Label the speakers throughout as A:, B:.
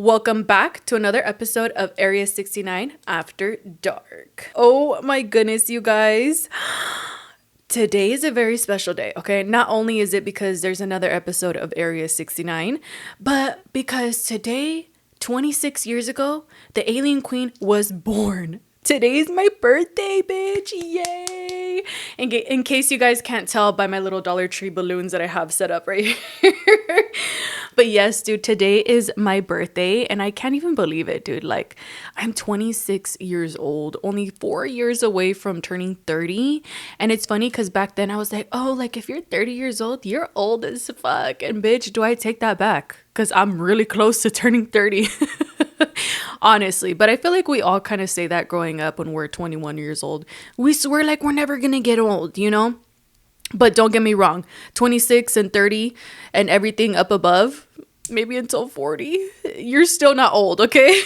A: Welcome back to another episode of Area 69 After Dark. Oh my goodness, you guys. Today is a very special day, okay? Not only is it because there's another episode of Area 69, but because today, 26 years ago, the alien queen was born. Today's my birthday, bitch. Yay! In case you guys can't tell by my little Dollar Tree balloons that I have set up right here. But yes, dude, today is my birthday and I can't even believe it, dude. Like, I'm 26 years old, only 4 years away from turning 30. And it's funny because back then I was like, oh, like if you're 30 years old, you're old as fuck. And bitch, do I take that back? Because I'm really close to turning 30. Honestly, but I feel like we all kind of say that growing up when we're 21 years old. We swear like we're never gonna get old, you know? But don't get me wrong, 26 and 30 and everything up above, maybe until 40, you're still not old, okay?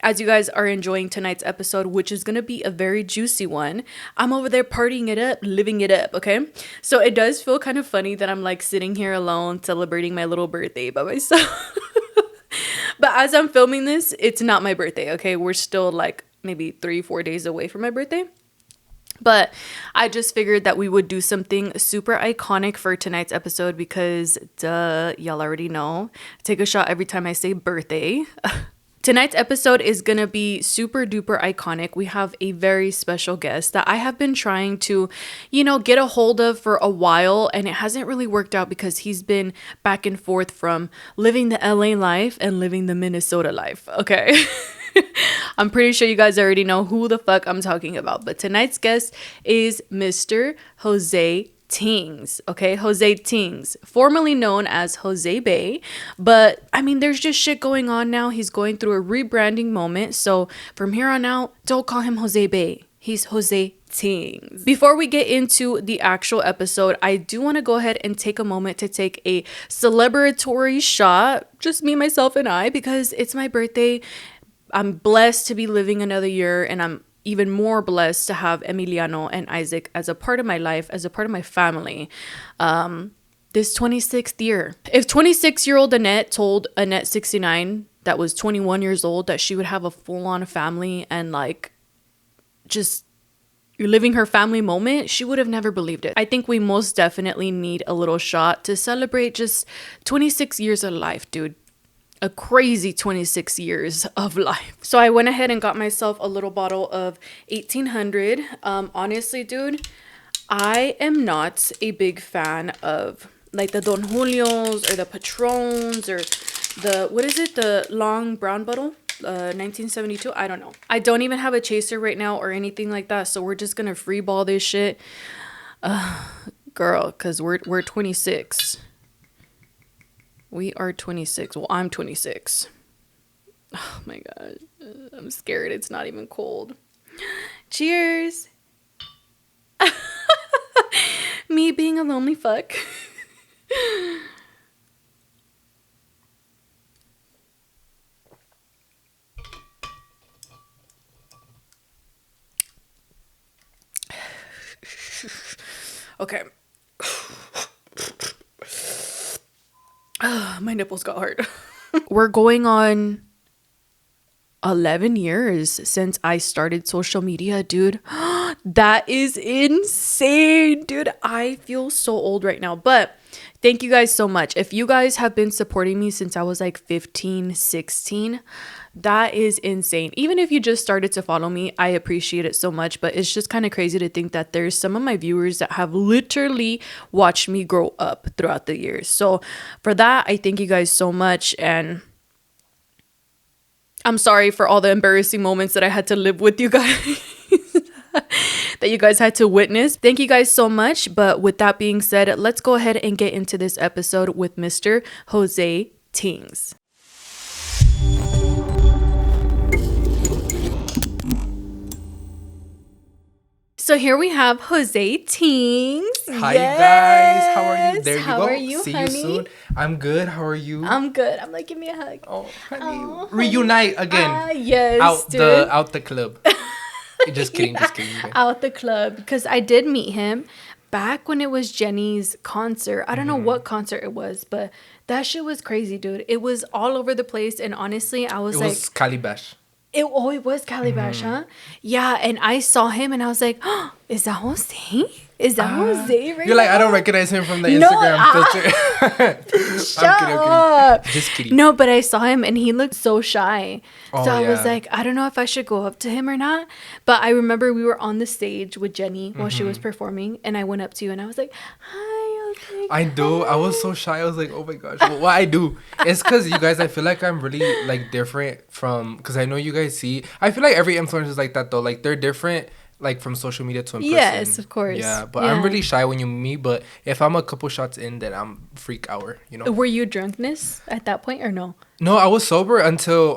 A: As you guys are enjoying tonight's episode, which is going to be a very juicy one, I'm over there partying it up, living it up, okay? So it does feel kind of funny that I'm like sitting here alone celebrating my little birthday by myself. But as I'm filming this, it's not my birthday, okay? We're still like maybe 3-4 days away from my birthday. But I just figured that we would do something super iconic for tonight's episode because, duh, y'all already know. Take a shot every time I say birthday. Tonight's episode is going to be super duper iconic. We have a very special guest that I have been trying to, get a hold of for a while, and it hasn't really worked out because he's been back and forth from living the LA life and living the Minnesota life. Okay. I'm pretty sure you guys already know who the fuck I'm talking about. But tonight's guest is Mr. Josetingz, okay? Josetingz, formerly known as Jose Bay. But, I mean, there's just shit going on now. He's going through a rebranding moment. So, from here on out, don't call him Jose Bay. He's Josetingz. Before we get into the actual episode, I do want to go ahead and take a moment to take a celebratory shot. Just me, myself, and I, because it's my birthday. I'm blessed to be living another year, and I'm even more blessed to have Emiliano and Isaac as a part of my life, as a part of my family. This 26th year. If 26-year-old Annette told Annette 69 that was 21 years old that she would have a full-on family and like just living her family moment, she would have never believed it. I think we most definitely need a little shot to celebrate just 26 years of life, dude. A crazy 26 years of life. So I went ahead and got myself a little bottle of 1800. Honestly, dude, I am not a big fan of like the Don Julios or the Patrons or the long brown bottle, 1972. I don't know. I don't even have a chaser right now or anything like that. So we're just gonna free ball this shit, girl, because we're 26. We are 26. Well, I'm 26. Oh my God. I'm scared. It's not even cold. Cheers. Me being a lonely fuck. Okay. My nipples got hard. We're going on 11 years since I started social media, dude. That is insane, dude. I feel so old right now, but thank you guys so much. If you guys have been supporting me since I was like 15, 16, that is insane. Even if you just started to follow me, I appreciate it so much, but it's just kind of crazy to think that there's some of my viewers that have literally watched me grow up throughout the years. So for that, I thank you guys so much, and I'm sorry for all the embarrassing moments that I had to live with you guys. That you guys had to witness. Thank you guys so much. But with that being said, let's go ahead and get into this episode with Mr. Josetingz. So here we have Josetingz.
B: Hi, you guys. How are you? There you
A: How
B: go.
A: are you,
B: See
A: honey?
B: you soon. I'm good. How are you?
A: I'm good. I'm like, give me a hug.
B: Oh, honey.
A: Oh,
B: Reunite again.
A: Yes, dude.
B: Out the club. Just kidding. Just kidding. Okay.
A: Out the club, because I did meet him back when it was Jenny's concert. I don't know what concert it was, but that shit was crazy, dude. It was all over the place. And honestly, I was
B: It
A: like...
B: was Calibash.
A: It was Calibash, huh? Yeah, and I saw him and I was like, oh, is that Jose? Is that Jose right
B: You're like,
A: now?
B: I don't recognize him from the Instagram filter.
A: Shut up.
B: Just kidding.
A: No, but I saw him and he looked so shy.
B: Oh,
A: so I was
B: yeah.
A: like, I don't know if I should go up to him or not. But I remember we were on the stage with Jenny while she was performing. And I went up to you and I was like, hi, Jose.
B: I do. I was so shy. I was like, oh my gosh. But what I do, it's because you guys, I feel like I'm really like different from, because I know you guys see, I feel like every influencer is like that though. Like they're different. Like from social media to in person.
A: Yes, of course.
B: Yeah, but I'm really shy when you meet. But if I'm a couple shots in, then I'm freak hour. You know.
A: Were you drunkness at that point or no?
B: No, I was sober until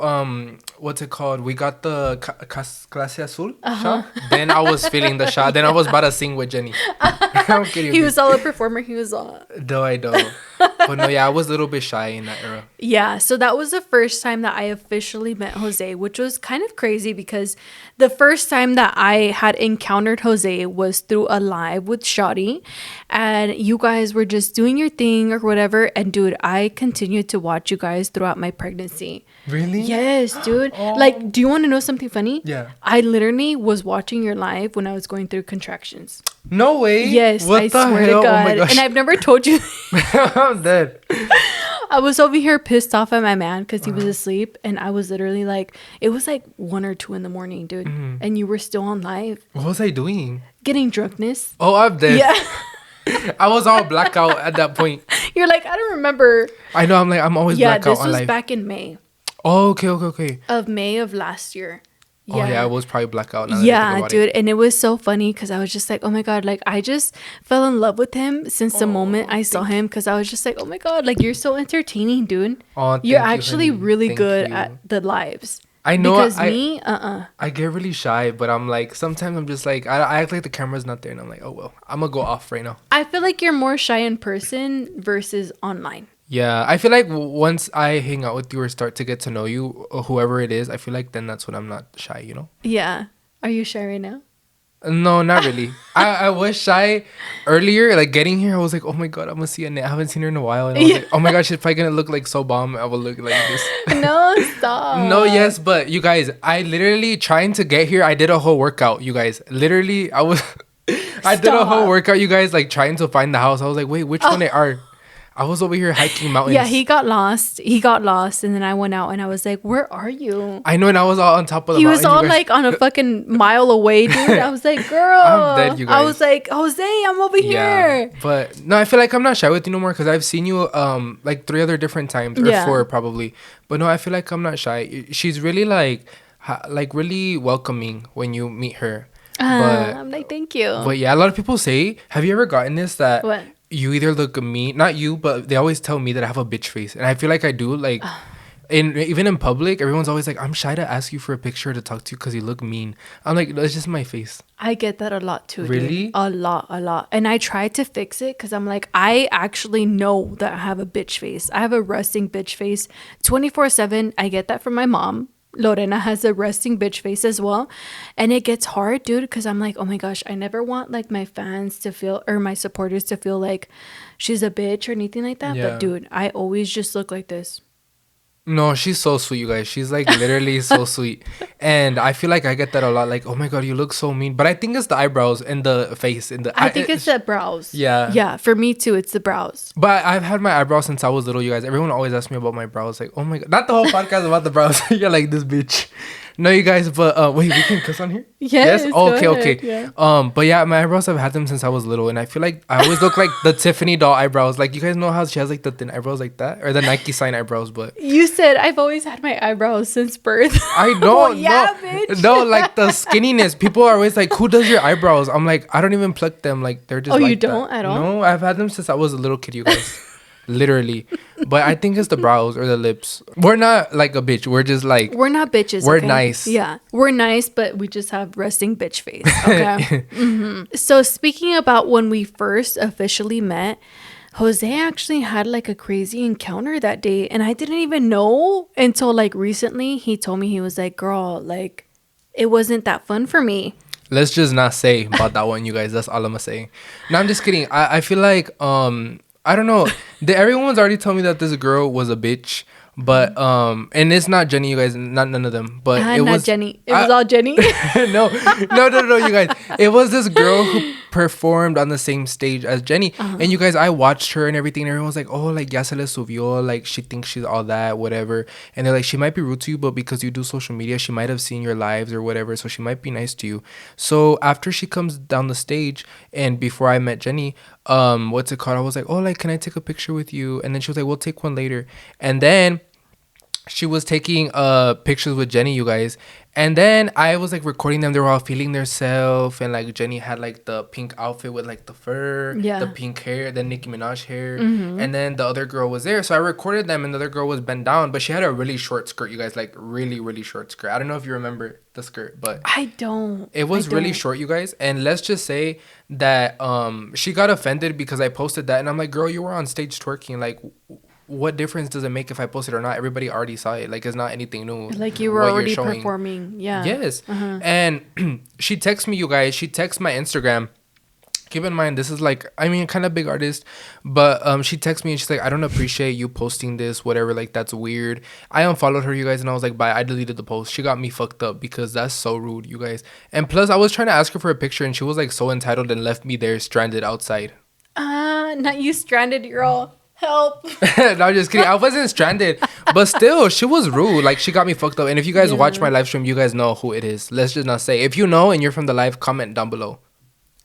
B: what's it called? We got the Clase Azul shot. Then I was feeling the shot. Then I was about to sing with Jenny. I'm kidding.
A: He was all a performer. He was all...
B: No, I don't. But no, yeah, I was a little bit shy in that era.
A: Yeah, so that was the first time that I officially met Jose, which was kind of crazy because the first time that I had encountered Jose was through a live with Shotty, and you guys were just doing your thing or whatever. And dude, I continued to watch you guys throughout my pregnancy.
B: Really?
A: Yes, dude. Like, do you want to know something funny?
B: Yeah.
A: I literally was watching your live when I was going through contractions.
B: No way.
A: Yes,
B: What
A: I
B: the
A: swear
B: hell?
A: to
B: Oh my
A: God.
B: gosh.
A: And I've never told you.
B: I'm dead.
A: I was over here pissed off at my man because he was asleep, and I was literally like, it was like 1 or 2 in the morning, dude, and you were still on live.
B: What was I doing?
A: Getting drunkness.
B: Oh, I'm dead.
A: Yeah.
B: I was all blackout at that point.
A: You're like, I don't remember.
B: I know. I'm always
A: Yeah,
B: blackout
A: this
B: on
A: was
B: live.
A: back in May
B: Oh, okay.
A: of last year.
B: Oh yeah, I was probably blackout. Now that I
A: Yeah,
B: think about
A: dude.
B: it.
A: And it was so funny because I was just like, oh my God, like I just fell in love with him since the moment I saw him, because I was just like, oh my God, like you're so entertaining, dude.
B: Oh,
A: You're
B: thank you,
A: actually
B: honey.
A: really
B: Thank
A: good
B: you.
A: at the lives.
B: I know.
A: Because
B: I get really shy, but I'm like, sometimes I'm just like, I act like the camera's not there, and I'm like, oh well, I'm gonna go off right now.
A: I feel like you're more shy in person versus online.
B: Yeah, I feel like once I hang out with you or start to get to know you, or whoever it is, I feel like then that's when I'm not shy, you know?
A: Yeah. Are you shy right now?
B: No, not really. I was shy earlier, like getting here. I was like, oh my God, I'm gonna see Annette. I haven't seen her in a while. And I was like, oh my God, she's probably gonna look like so bomb. I will look like this.
A: No, stop.
B: No, yes, but you guys, I literally trying to get here. I did a whole workout, you guys. Literally, I did a whole workout, you guys, like trying to find the house. I was like, wait, which one they are? I was over here hiking mountains.
A: Yeah, he got lost. And then I went out and I was like, where are you?
B: I know, and I was all on top of the
A: He
B: mountain.
A: was all like on a fucking mile away, dude. I was like, girl.
B: I'm dead, you
A: I
B: guys.
A: was like, Jose, I'm over here.
B: But no, I feel like I'm not shy with you no more because I've seen you like 3 other different times, or 4 probably. But no, I feel like I'm not shy. She's really like really welcoming when you meet her. But
A: I'm like, thank you.
B: But yeah, a lot of people say, have you ever gotten this that
A: What?
B: you either look mean, not you, but they always tell me that I have a bitch face, and I feel like I do. Like, even in public, everyone's always like, I'm shy to ask you for a picture to talk to you because you look mean. I'm like, it's just my face.
A: I get that a lot too.
B: Really?
A: Dude. A lot. And I try to fix it because I'm like, I actually know that I have a bitch face. I have a resting bitch face 24/7. I get that from my mom. Lorena has a resting bitch face as well. And it gets hard, dude, because I'm like, oh my gosh, I never want like my fans to feel, or my supporters to feel like she's a bitch or anything like that.
B: Yeah.
A: But dude, I always just look like this.
B: No, she's so sweet, you guys. She's like literally so sweet. And I feel like I get that a lot. Like, oh my God, you look so mean. But I think it's the eyebrows and the face. And
A: I think it's the brows.
B: Yeah.
A: Yeah, for me too, it's the brows.
B: But I've had my eyebrows since I was little, you guys. Everyone always asks me about my brows. Like, oh my God. Not the whole podcast about the brows. You're like, this bitch. No, you guys, but wait, we can cuss on here?
A: Yes.
B: Oh,
A: go
B: okay.
A: ahead, yeah.
B: But yeah, my eyebrows, I've had them since I was little, and I feel like I always look like the Tiffany doll eyebrows. Like, you guys know how she has like the thin eyebrows like that, or the Nike sign eyebrows. But
A: You said I've always had my eyebrows since birth.
B: I know,
A: Well, yeah, bitch.
B: no, like the skinniness. People are always like, "Who does your eyebrows?" I'm like, I don't even pluck them. Like they're just.
A: Oh, you
B: like that.
A: don't at all?
B: No, I've had them since I was a little kid, you guys. Literally. But I think it's the brows or the lips. We're not like a bitch. We're just like,
A: We're not bitches.
B: We're
A: okay?
B: nice.
A: Yeah, we're nice, but we just have resting bitch face. Okay. So speaking about when we first officially met, Jose actually had like a crazy encounter that day, and I didn't even know until like recently. He told me, he was like, "Girl, like it wasn't that fun for me."
B: Let's just not say about that one, you guys. That's all I'm gonna say. No, I'm just kidding. I feel like I don't know. Everyone's already told me that this girl was a bitch, but and it's not Jenny, you guys. Not none of them, but it
A: Not
B: was
A: Jenny. It was all Jenny.
B: no, you guys. It was this girl who performed on the same stage as Jenny, and you guys, I watched her and everything. And everyone was like, "Oh, like ya se le subió, like she thinks she's all that, whatever." And they're like, "She might be rude to you, but because you do social media, she might have seen your lives or whatever, so she might be nice to you." So after she comes down the stage, and before I met Jenny, what's it called? I was like, "Oh, like, can I take a picture with you?" And then she was like, "We'll take one later." And then she was taking pictures with Jenny, you guys, and then I was like recording them. They were all feeling their self, and like Jenny had like the pink outfit with like the fur, the pink hair, then Nicki Minaj hair, and then the other girl was there. So I recorded them, and the other girl was bent down, but she had a really short skirt, you guys, like really really short skirt. I don't know if you remember the skirt, but
A: I don't.
B: it was really short, you guys. And let's just say that she got offended because I posted that, and I'm like, girl, you were on stage twerking, like. What difference does it make if I post it or not? Everybody already saw it. Like, it's not anything new.
A: Like, you were already performing. Yeah.
B: Yes. And she texts me, you guys. She texts my Instagram. Keep in mind, this is like, I mean, kind of big artist. But she texts me and she's like, I don't appreciate you posting this, whatever. Like, that's weird. I unfollowed her, you guys. And I was like, bye. I deleted the post. She got me fucked up because that's so rude, you guys. And plus, I was trying to ask her for a picture. And she was like so entitled and left me there stranded outside.
A: Not you stranded, girl. Help.
B: No, I'm just kidding. I wasn't stranded, but still, she was rude. Like, she got me fucked up. And if you guys watch my live stream, you guys know who it is. Let's just not say. If you know and you're from the live, comment down below.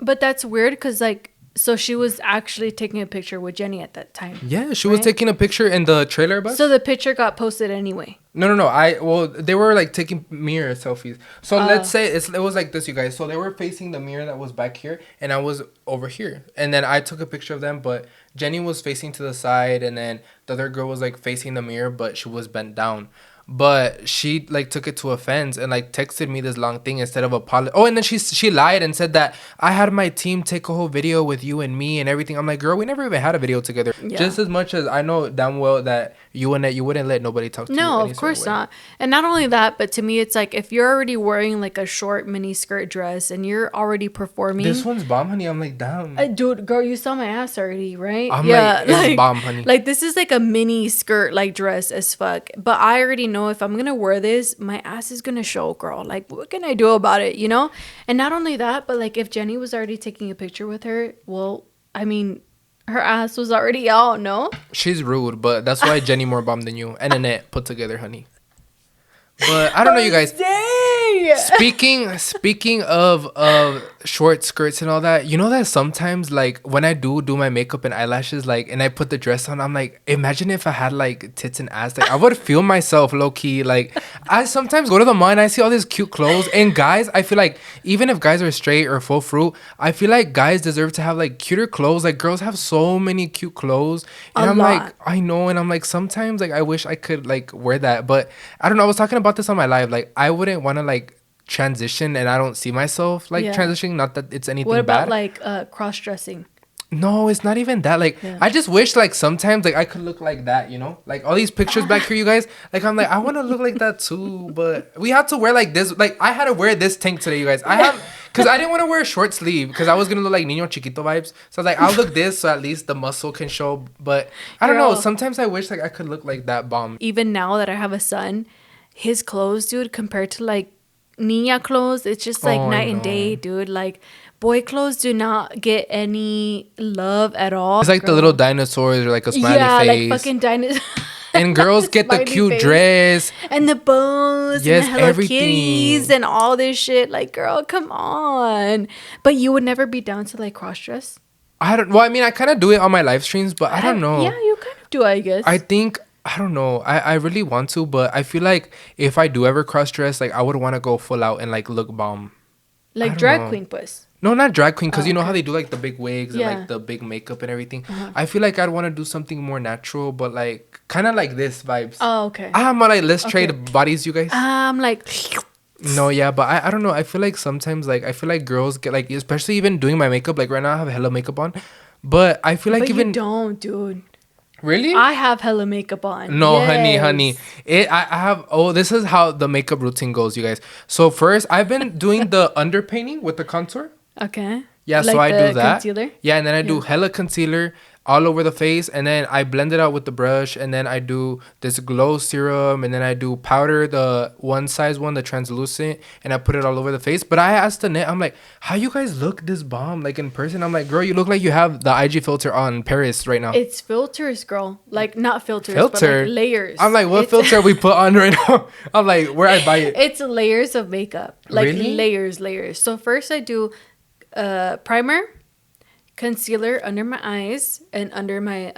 A: But that's weird because, like, so she was actually taking a picture with Jenny at that time.
B: Yeah, she was taking a picture in the trailer bus.
A: So the picture got posted anyway.
B: No. Well, they were like taking mirror selfies. So let's say it was like this, you guys. So they were facing the mirror that was back here, and I was over here. And then I took a picture of them, but Jenny was facing to the side, and then the other girl was like facing the mirror, but she was bent down. But she like took it to offense and like texted me this long thing instead of apology. Oh, and then she lied and said that I had my team take a whole video with you and me and everything. I'm like, girl, we never even had a video together. Yeah. Just as much as I know damn well that you wouldn't let nobody talk to you.
A: No, of course not. And not only that, but to me, it's like if you're already wearing like a short mini skirt dress and you're already performing.
B: This one's bomb, honey. I'm like, damn.
A: Dude, girl, you saw my ass already, right?
B: I'm like, it's bomb, honey.
A: Like, this is like a mini skirt like dress as fuck. But I already know if I'm gonna wear this, my ass is gonna show, girl. Like, what can I do about it, you know? And not only that, but like if Jenny was already taking a picture with her, well, I mean, her ass was already out, no?
B: She's rude, but that's why Jenny more bomb than you and Annette put together, honey. But I don't know, you guys. Speaking of short skirts and all that, you know that sometimes like when I do my makeup and eyelashes, like, and I put the dress on, I'm like, imagine if I had like tits and ass. Like, I would feel myself low key. Like, I sometimes go to the mall and I see all these cute clothes, and guys, I feel like even if guys are straight or full fruit, I feel like guys deserve to have like cuter clothes. Like, girls have so many cute clothes, and I'm like, I know, and I'm like, sometimes like I wish I could like wear that, but I don't know. I was talking about this on my live. Like, I wouldn't want to like transition, and I don't see myself like transitioning. Not that it's anything bad.
A: What about like cross-dressing?
B: No, it's not even that. Like, I just wish like sometimes like I could look like that, you know? Like all these pictures back here, you guys. Like, I'm like, I want to look like that too, but we had to wear like this. Like, I had to wear this tank today, you guys. Because I didn't want to wear a short sleeve because I was gonna look like Niño Chiquito vibes. So I was like, I'll look this so at least the muscle can show. But I don't know. Sometimes I wish like I could look like that bomb.
A: Even now that I have a son, his clothes, dude, compared to like Niña clothes, it's just like night and day, dude. Like, boy clothes do not get any love at all.
B: It's like the little dinosaurs or like a smiley face.
A: Yeah, like fucking dinosaurs.
B: And girls get the cute dress
A: and the bows,
B: yes,
A: and the Hello Kitties and all this shit. Like, girl, come on. But you would never be down to like cross dress?
B: I mean, I kind of do it on my live streams, but I don't know.
A: Yeah, you kind of do, I guess.
B: I don't know. I really want to, but I feel like if I do ever cross dress, like I would want to go full out and like look bomb.
A: Like drag queen puss.
B: No, not drag queen, because you know how they do like the big wigs and like the big makeup and everything. I feel like I'd want to do something more natural, but like kind of like this vibes.
A: Oh, okay.
B: I'm like, let's trade bodies, you guys.
A: Like.
B: No, yeah, but I don't know. I feel like sometimes like I feel like girls get like, especially even doing my makeup. Like right now I have hella makeup on, but I feel like
A: but
B: even
A: you don't, dude.
B: Really?
A: I have hella makeup on.
B: No,
A: Yes.
B: honey. I have. Oh, this is how the makeup routine goes, you guys. So first, I've been doing the underpainting with the contour.
A: Okay.
B: Yeah, so
A: Like
B: I do
A: the
B: that.
A: concealer?
B: Yeah, and then I do
A: Yeah.
B: hella concealer all over the face, and then I blend it out with the brush, and then I do this glow serum, and then I do powder, the one size one, the translucent, and I put it all over the face. But I asked Annette, I'm like, how you guys look this bomb like in person? I'm like, girl, you look like you have the IG filter on Paris right now.
A: It's filters, girl. Like not filters, but
B: Filter?
A: like layers.
B: I'm like, what
A: It's-
B: filter we put on right now? I'm like, where I buy it?
A: It's layers of makeup. Like
B: Really?
A: layers. So first I do primer, concealer under my eyes and under my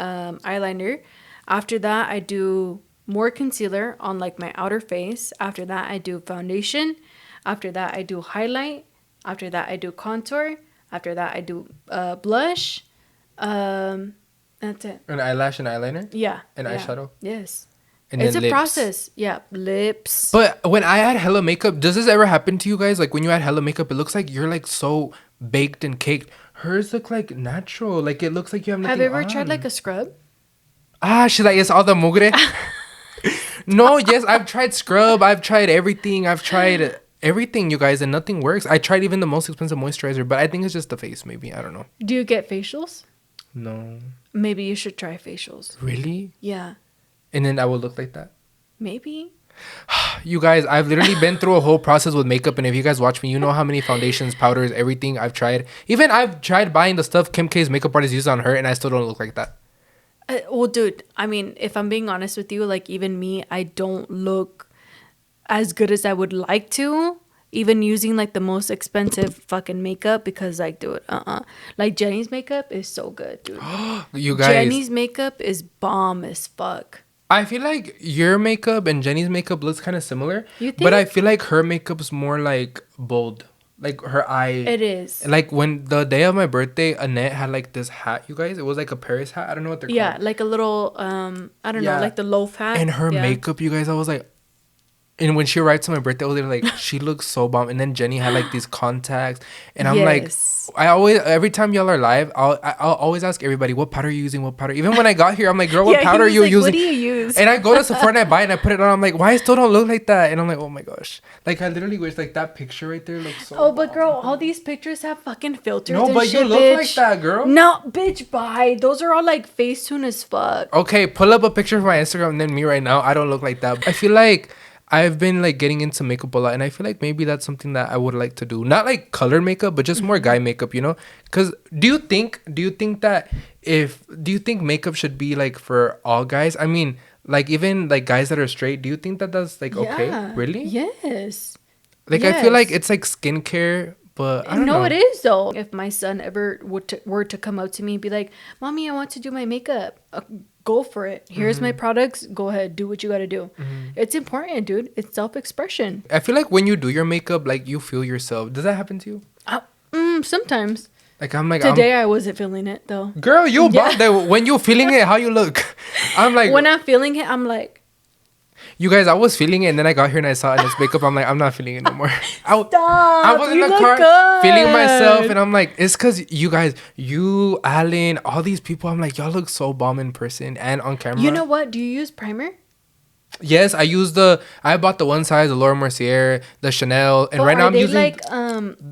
A: eyeliner. After that, I do more concealer on like my outer face. After that, I do foundation. After that, I do highlight. After that, I do contour. After that, I do blush. That's it.
B: An eyelash and eyeliner?
A: Yeah.
B: And
A: yeah.
B: eyeshadow?
A: Yes.
B: And
A: It's
B: then
A: a
B: lips.
A: process. Yeah. Lips.
B: But when I add hella makeup, does this ever happen to you guys? Like when you add hella makeup, it looks like you're like so baked and caked. Hers look like natural. Like it looks like you have nothing
A: Have you ever
B: on.
A: tried like a scrub?
B: She's like, it's all the mugre. No, yes, I've tried scrub. I've tried everything. I've tried everything, you guys, and nothing works. I tried even the most expensive moisturizer, but I think it's just the face, maybe. I don't know.
A: Do you get facials?
B: No.
A: Maybe you should try facials.
B: Really?
A: Yeah.
B: And then I will look like that.
A: Maybe.
B: You guys, I've literally been through a whole process with makeup, and if you guys watch me, you know how many foundations, powders, everything I've tried. Even I've tried buying the stuff Kim K's makeup artist used on her, and I still don't look like that.
A: Well, dude, I mean, if I'm being honest with you, like even me, I don't look as good as I would like to. Even using like the most expensive fucking makeup because like, dude, like Jenny's makeup is so good, dude.
B: You guys,
A: Jenny's makeup is bomb as fuck.
B: I feel like your makeup and Jenny's makeup looks kind of similar.
A: You think?
B: But I feel like her makeup's more like bold. Like her eye.
A: It is.
B: Like when the day of my birthday, Annette had like this hat, you guys. It was like a Paris hat. I don't know what they're
A: Yeah,
B: called.
A: like a little, I don't
B: Yeah.
A: know, like the loaf hat.
B: And her
A: Yeah.
B: makeup, you guys, I was like, and when she arrived to my birthday, I was like, she looks so bomb. And then Jenny had like these contacts, and I'm like,
A: Yes.
B: I always, every time y'all are live, I'll always ask everybody, what powder are you using? What powder? Even when I got here, I'm like, girl, what
A: Yeah, he
B: powder are
A: was
B: you
A: like,
B: using?
A: what do you use?
B: And I go to Sephora and I buy it and I put it on. I'm like, why I still don't look like that? And I'm like, oh my gosh, like I literally wish like that picture right there looks so.
A: Oh, but
B: bomb.
A: girl, all these pictures have fucking filters.
B: No,
A: and
B: but
A: shit,
B: you look
A: bitch.
B: like that, girl.
A: No, bitch, bye. Those are all like Facetune as fuck.
B: Okay, pull up a picture of my Instagram and then me right now. I don't look like that. I feel like I've been like getting into makeup a lot, and I feel like maybe that's something that I would like to do. Not like color makeup, but just more guy makeup, you know? Because do you think makeup should be like for all guys? I mean, like even like guys that are straight, do you think that that's like okay?
A: Yeah.
B: Really?
A: Yes.
B: Like I feel like
A: Yes.
B: it's like skincare, but I don't
A: No,
B: know.
A: it is though. If my son ever were to come up to me and be like, "Mommy, I want to do my makeup," go for it. Here's my products. Go ahead, do what you got to do. It's important, dude. It's self-expression.
B: I feel like when you do your makeup, like you feel yourself. Does that happen to you?
A: Sometimes.
B: Like I'm like
A: Today I wasn't feeling it though.
B: girl, you
A: Yeah.
B: bought that when you feeling it, how you look. I'm like
A: When I'm feeling it, I'm like,
B: you guys, I was feeling it, and then I got here and I saw Annette's makeup. I'm like, I'm not feeling it no more. I
A: "Stop!
B: was in
A: You
B: the
A: look
B: car
A: good."
B: feeling myself, and I'm like, it's because you guys, you, Alan, all these people, I'm like, y'all look so bomb in person and on camera.
A: You know what? Do you use primer?
B: Yes, I bought the one size, the Laura Mercier, the Chanel, and
A: But
B: right now
A: are
B: I'm
A: they
B: using.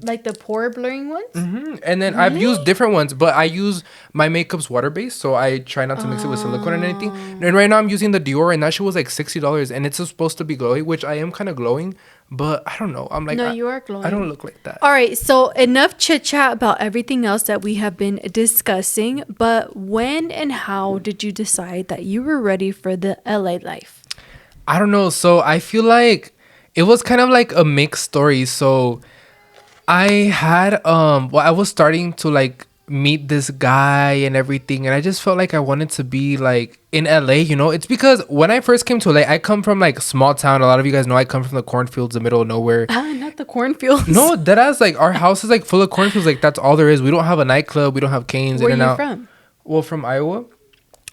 A: like the pore blurring ones?
B: Mhm. And then I've used different ones, but I use my makeup's water based, so I try not to mix it with silicone or anything. And right now I'm using the Dior, and that shit was like $60, and it's supposed to be glowy, which I am kind of glowing, but I don't know. I'm like,
A: No,
B: I,
A: you are glowing.
B: I don't look like that.
A: All right, so enough chit chat about everything else that we have been discussing. But when and how did you decide that you were ready for the LA life?
B: I don't know. So I feel like it was kind of like a mixed story. So I had I was starting to like meet this guy and everything, and I just felt like I wanted to be like in LA, you know. It's because when I first came to LA, I come from like small town. A lot of you guys know I come from the cornfields, the middle of nowhere.
A: Not the cornfields.
B: No, deadass, like our house is like full of cornfields. Like that's all there is. We don't have a nightclub. We don't have canes
A: Where
B: in
A: are
B: and
A: you
B: out.
A: from?
B: Well, from Iowa.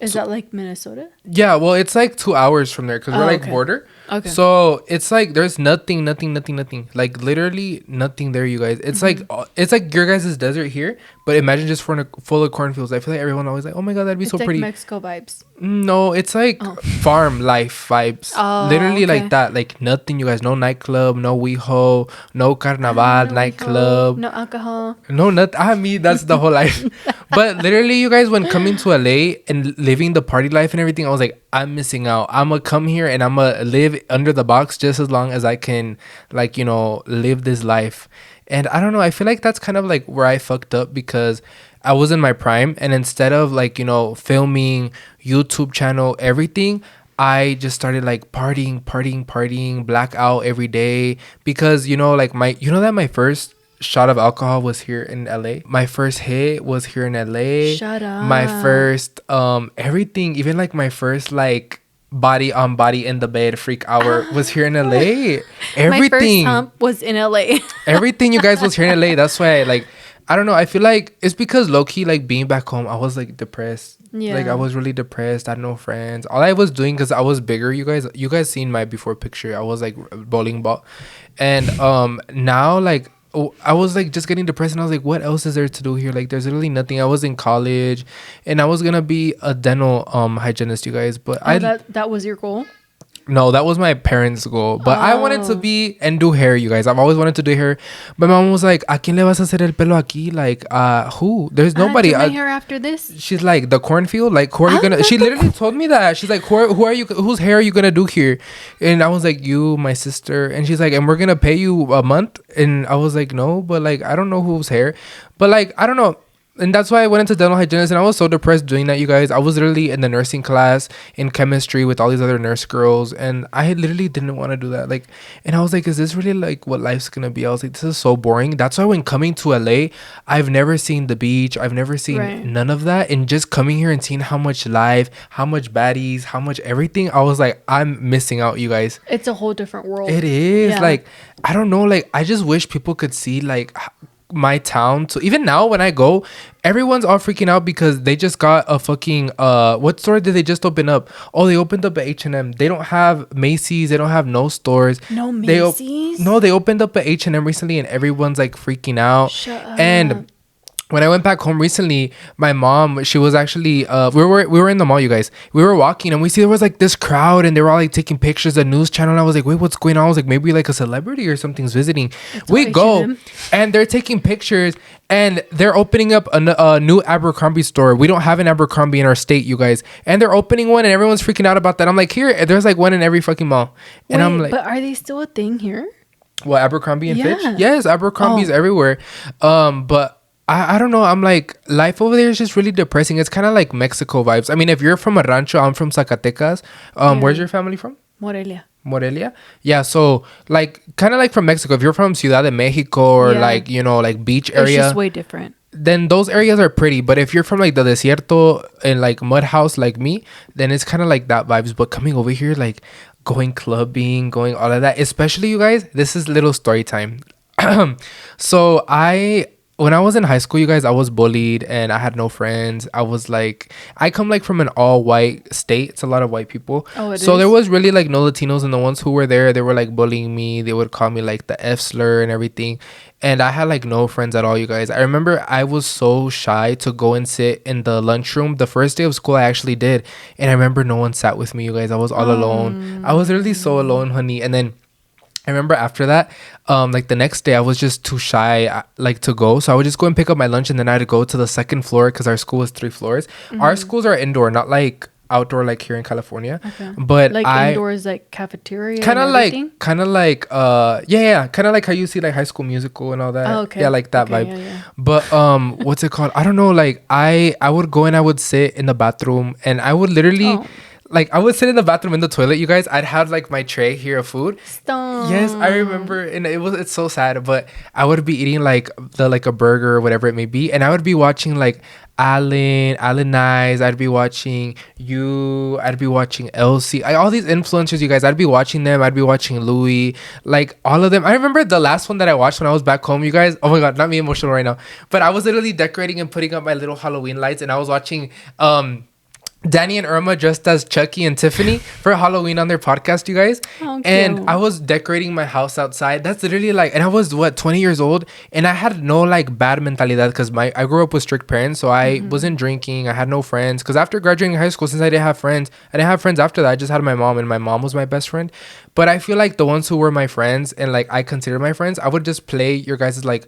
A: Is that like Minnesota?
B: Yeah, well, it's like 2 hours from there because we're like
A: okay.
B: border.
A: Okay.
B: So it's like there's nothing. Like literally nothing there, you guys. It's like your guys' desert here, but imagine just full of cornfields. I feel like everyone always like, oh my god, that'd be
A: It's
B: so
A: like
B: pretty.
A: Mexico vibes.
B: No, it's like farm life vibes.
A: Oh,
B: Literally
A: okay.
B: like that. Like nothing, you guys. No nightclub, no WeHo, no carnaval
A: No
B: nightclub.
A: no alcohol.
B: No, not I mean that's the whole life. But literally, you guys, when coming to LA and living the party life and everything, I was like, I'm missing out. I'm gonna come here and I'm gonna live under the box just as long as I can, like, you know, live this life. And I don't know, I feel like that's kind of like where I fucked up because I was in my prime, and instead of like, you know, filming, YouTube channel, everything, I just started like partying, blackout every day because, you know, like you know that my first shot of alcohol was here in LA. My first hit was here in LA.
A: Shut up.
B: My first everything, even like my first like body on body in the bed freak hour was here in LA.
A: My first
B: Everything.
A: hump was in LA.
B: Everything, you guys, was here in LA. That's why like I don't know. I feel like it's because low key, like being back home, I was like depressed.
A: Yeah.
B: Like I was really depressed. I had no friends. All I was doing, because I was bigger, you guys seen my before picture. I was like a bowling ball, and now like I was like just getting depressed, and I was like, what else is there to do here? Like there's really nothing. I was in college, and I was gonna be a dental hygienist, you guys, but
A: that was your goal.
B: no, that was my parents' goal. But I wanted to be and do hair, you guys. I've always wanted to do hair. My mom was like, ¿A quién le vas a hacer el pelo aquí? Like, who? There's nobody.
A: Do my hair after this.
B: She's like, the cornfield? Like, who are you gonna... She literally told me that. She's like, who are you... Whose hair are you gonna do here? And I was like, you, my sister. And she's like, and we're gonna pay you a month? And I was like, no, but like, I don't know whose hair. But like, I don't know. And that's why I went into dental hygienist, and I was so depressed doing that, you guys. I was literally in the nursing class in chemistry with all these other nurse girls, and I literally didn't want to do that. Like, and I was like, is this really like what life's gonna be? I was like, this is so boring. That's why when coming to LA, I've never seen the beach. I've never seen none of that. And just coming here and seeing how much life, how much baddies, how much everything, I was like, I'm missing out, you guys.
A: It's a whole different world.
B: It is. Yeah. Like, I don't know. Like, I just wish people could see like my town. So even now when I go, everyone's all freaking out because they just got a fucking what store did they just open up? Oh, they opened up at H&M. They don't have Macy's. They don't have no stores.
A: No Macy's?
B: They opened up at H&M recently, and everyone's like freaking out.
A: Shut up.
B: And when I went back home recently, my mom, she was actually we were in the mall, you guys. We were walking, and we see there was like this crowd, and they were all like taking pictures. A news channel, and I was like, wait, what's going on? I was like, maybe like a celebrity or something's visiting. We go, and they're taking pictures, and they're opening up a new Abercrombie store. We don't have an Abercrombie in our state, you guys, and they're opening one, and everyone's freaking out about that. I'm like, here, there's like one in every fucking mall. And
A: wait,
B: I'm like,
A: but are they still a thing here?
B: What, Abercrombie and Fitch? Yes, Abercrombie's everywhere. But I don't know. I'm like, life over there is just really depressing. It's kind of like Mexico vibes. I mean, if you're from a rancho, I'm from Zacatecas. Where's your family from? Morelia? Yeah, so like kind of like from Mexico. If you're from Ciudad de Mexico or like, you know, like beach area.
A: It's just way different.
B: Then those areas are pretty. But if you're from like the desierto and like mud house like me, then it's kind of like that vibes. But coming over here, like going clubbing, going all of that. Especially, you guys, this is little story time. So when I was in high school, you guys, I was bullied and I had no friends. I was like, I come like from an all white state. It's a lot of white people. So there was really like no Latinos, and the ones who were there, they were like bullying me. They would call me like the F slur and everything. And I had like no friends at all, you guys. I remember I was so shy to go and sit in the lunchroom. The first day of school, I actually did. And I remember no one sat with me, you guys. I was all alone. I was really so alone, honey. And then I remember after that, like the next day, I was just too shy, like to go. So I would just go and pick up my lunch, and then I'd go to the second floor because our school was 3 floors. Our schools are indoor, not like outdoor like here in California. But
A: like indoors, like cafeteria.
B: Kind of like kind of like how you see like High School Musical and all that. Yeah, like that vibe. Yeah. But what's it called? I don't know. Like I would go and I would sit in the bathroom, and I would literally. Like, I would sit in the bathroom in the toilet, you guys. I'd have, like, my tray here of food.
A: Stop.
B: Yes, I remember. And it's so sad. But I would be eating, like, a burger or whatever it may be. And I would be watching, like, Alan Nyes. I'd be watching you. I'd be watching Elsie. All these influencers, you guys. I'd be watching them. I'd be watching Louis. Like, all of them. I remember the last one that I watched when I was back home, you guys. Oh, my God. Not me emotional right now. But I was literally decorating and putting up my little Halloween lights. And I was watching... Danny and Irma dressed as Chucky and Tiffany for Halloween on their podcast, you guys.
A: Oh,
B: And
A: cute.
B: I was decorating my house outside. That's literally like, and I was what, 20 years old, and I had no like bad mentalidad because I grew up with strict parents, so I wasn't drinking. I had no friends because after graduating high school, since I didn't have friends, I didn't have friends after that. I just had my mom, and my mom was my best friend. But I feel like the ones who were my friends and like I consider my friends, I would just play your guys' like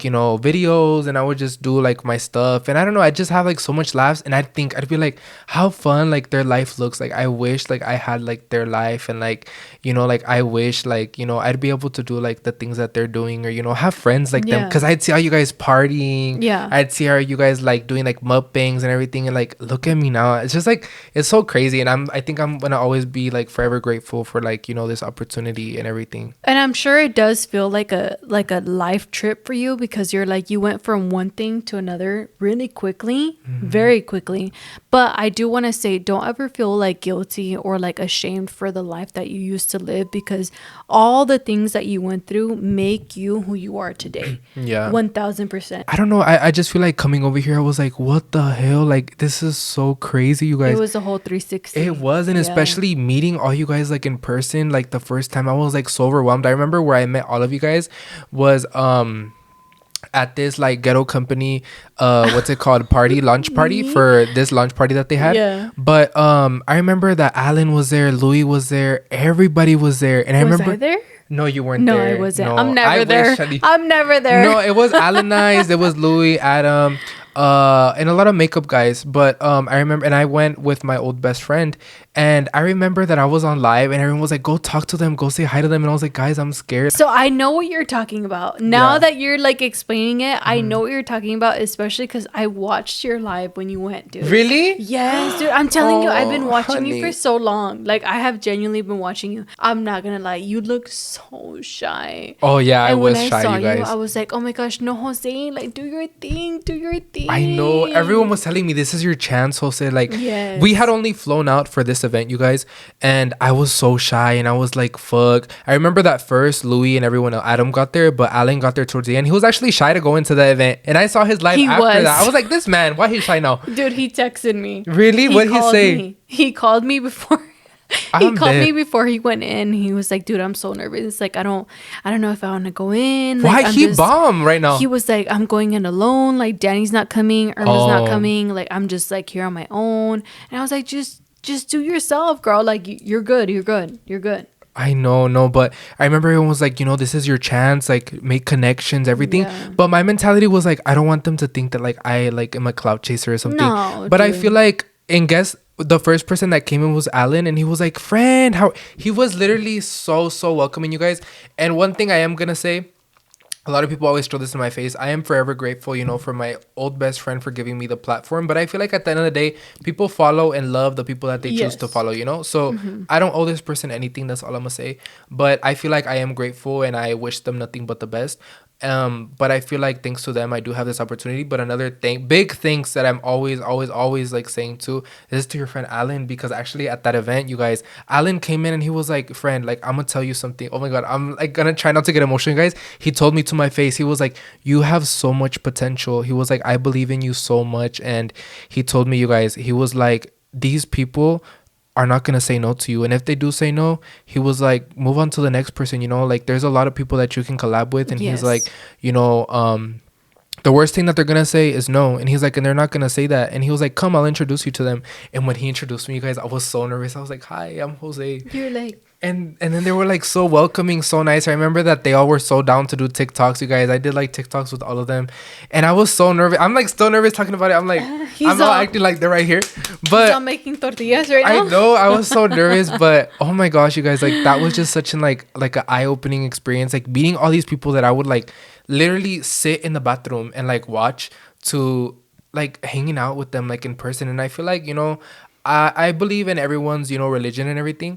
B: you know videos, and I would just do like my stuff, and I don't know, I just have like so much laughs, and I'd be like, how fun like their life looks like. I wish like I had like their life, and like, you know, like I wish like, you know, I'd be able to do like the things that they're doing, or, you know, have friends like them,
A: Yeah.
B: because I'd see how you guys partying.
A: Yeah.
B: I'd see how you guys like doing like mukbangs and everything, and like look at me now. It's just like, it's so crazy, and I think I'm gonna always be like forever grateful for like, you know, this opportunity and everything.
A: And I'm sure it does feel like a life trip for you, because you're like, you went from one thing to another really quickly, very quickly. But I do want to say, don't ever feel like guilty or like ashamed for the life that you used to live, because all the things that you went through make you who you are today.
B: Yeah.
A: 1000%.
B: I don't know. I just feel like coming over here, I was like, what the hell? Like, this is so crazy, you guys.
A: It was a whole 360.
B: It was, and
A: Yeah.
B: especially meeting all you guys like in person, like the first time, I was like so overwhelmed. I remember where I met all of you guys was at this like ghetto company, what's it called, party, lunch party, for this lunch party that they had.
A: Yeah.
B: But I remember that Alan was there, Louis was there, everybody was there, and I
A: Was
B: remember
A: I there?
B: no, you weren't
A: No,
B: there.
A: I wasn't.
B: No,
A: I'm never
B: I
A: there.
B: wish, honey.
A: I'm never there.
B: No, it was Alanized. It was Louis, Adam, and a lot of makeup guys. But I remember, and I went with my old best friend, and I remember that I was on live, and everyone was like, "Go talk to them, go say hi to them," and I was like, "Guys, I'm scared."
A: So I know what you're talking about. Now
B: Yeah.
A: that you're like explaining it, I know what you're talking about, especially because I watched your live when you went, dude.
B: Really?
A: Yes, dude. I'm telling you, I've been
B: Oh,
A: watching you
B: honey.
A: for so long. Like, I have genuinely been watching you. I'm not gonna lie, you look so shy.
B: Oh yeah, I
A: And
B: was
A: when I
B: shy,
A: saw
B: you guys.
A: I was like, oh my gosh, no, Jose, like, do your thing, do your thing.
B: I know, everyone was telling me this is your chance, Jose. Like,
A: Yes.
B: we had only flown out for this event, you guys, and I was so shy, and I was like, fuck. I remember that first Louis and everyone else, Adam got there, but Alan got there towards the end. He was actually shy to go into the event, and I saw his live
A: He
B: after
A: was.
B: that. I was like, this man, why he's shy now?
A: Dude, he texted me.
B: Really? What'd he
A: called
B: say?
A: me. He called me before. He
B: I'm
A: called
B: dead.
A: me before he went in. He was like, "Dude, I'm so nervous. Like, I don't know if I want to go in.
B: Why
A: Like, I'm
B: he
A: just-"
B: bomb right now?
A: He was like, "I'm going in alone. Like, Danny's not coming. Irma's
B: Oh.
A: not coming. Like, I'm just like here on my own." And I was like, "Just do yourself, girl. Like, you're good. You're good. You're good."
B: I know, no, but I remember everyone was like, you know, this is your chance, like make connections, everything.
A: Yeah.
B: But my mentality was like, I don't want them to think that like I like am a clout chaser or something.
A: No,
B: but I
A: dude.
B: feel like, and guess the first person that came in was Alan, and he was like, friend, how he was literally so welcoming, you guys. And one thing I am gonna say, a lot of people always throw this in my face. I am forever grateful, you know, for my old best friend for giving me the platform. But I feel like at the end of the day, people follow and love the people that they choose to
A: Yes.
B: follow, you know? So I don't owe this person anything. That's all I'm going to say. But I feel like I am grateful, and I wish them nothing but the best. But I feel like thanks to them, I do have this opportunity. But another thing, big thanks that I'm always like saying too, is to your friend Alan, because actually at that event, you guys, Alan came in and he was like, friend, like, I'm gonna tell you something. Oh my God, I'm like gonna try not to get emotional, guys. He told me to my face, he was like, you have so much potential. He was like, I believe in you so much. And he told me, you guys, he was like, these people are not gonna say no to you, and if they do say no, he was like, move on to the next person, you know, like there's a lot of people that you can collab with. And
A: Yes.
B: he's like, you know, the worst thing that they're gonna say is no. And he's like, and they're not gonna say that. And he was like, come, I'll introduce you to them. And when he introduced me, you guys, I was so nervous. I was like, hi, I'm Jose.
A: You're like,
B: And then they were like so welcoming, so nice. I remember that they all were so down to do TikToks, you guys. I did like TikToks with all of them, and I was so nervous. I'm like still nervous talking about it. I'm like,
A: He's
B: I'm not
A: all-
B: acting like they're right here,
A: I'm
B: but
A: making tortillas right now.
B: I know I was so nervous. But oh my gosh, you guys, like that was just such an like an eye-opening experience. Like meeting all these people that I would like literally sit in the bathroom and like watch, to like hanging out with them like in person. And I feel like, you know, I believe in everyone's, you know, religion and everything.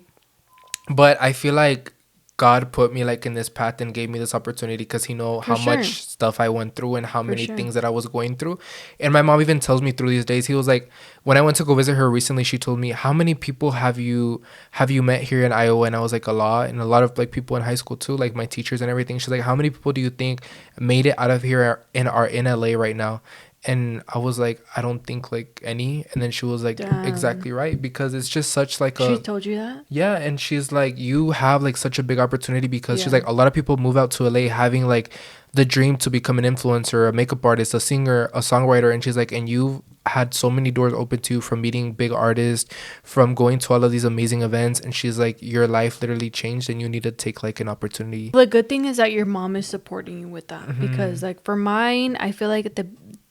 B: But I feel like God put me like in this path and gave me this opportunity because he know how
A: sure.
B: much stuff I went through and how many
A: sure.
B: things that I was going through. And my mom even tells me through these days, he was like, when I went to go visit her recently, she told me, how many people have you met here in Iowa? And I was like, a lot. And a lot of like people in high school too, like my teachers and everything. She's like, how many people do you think made it out of here and are in LA right now? And I was like, I don't think like any. And then she was like,
A: Damn.
B: exactly right, because it's just such like
A: She told you that?
B: yeah. And she's like, you have like such a big opportunity, because she's
A: Yeah.
B: like, a lot of people move out to LA having like the dream to become an influencer, a makeup artist, a singer, a songwriter. And she's like, and you've had so many doors open to you, from meeting big artists, from going to all of these amazing events. And she's like, your life literally changed, and you need to take like an opportunity.
A: The good thing is that your mom is supporting you with that.
B: Mm-hmm.
A: Because like for mine, I feel like at the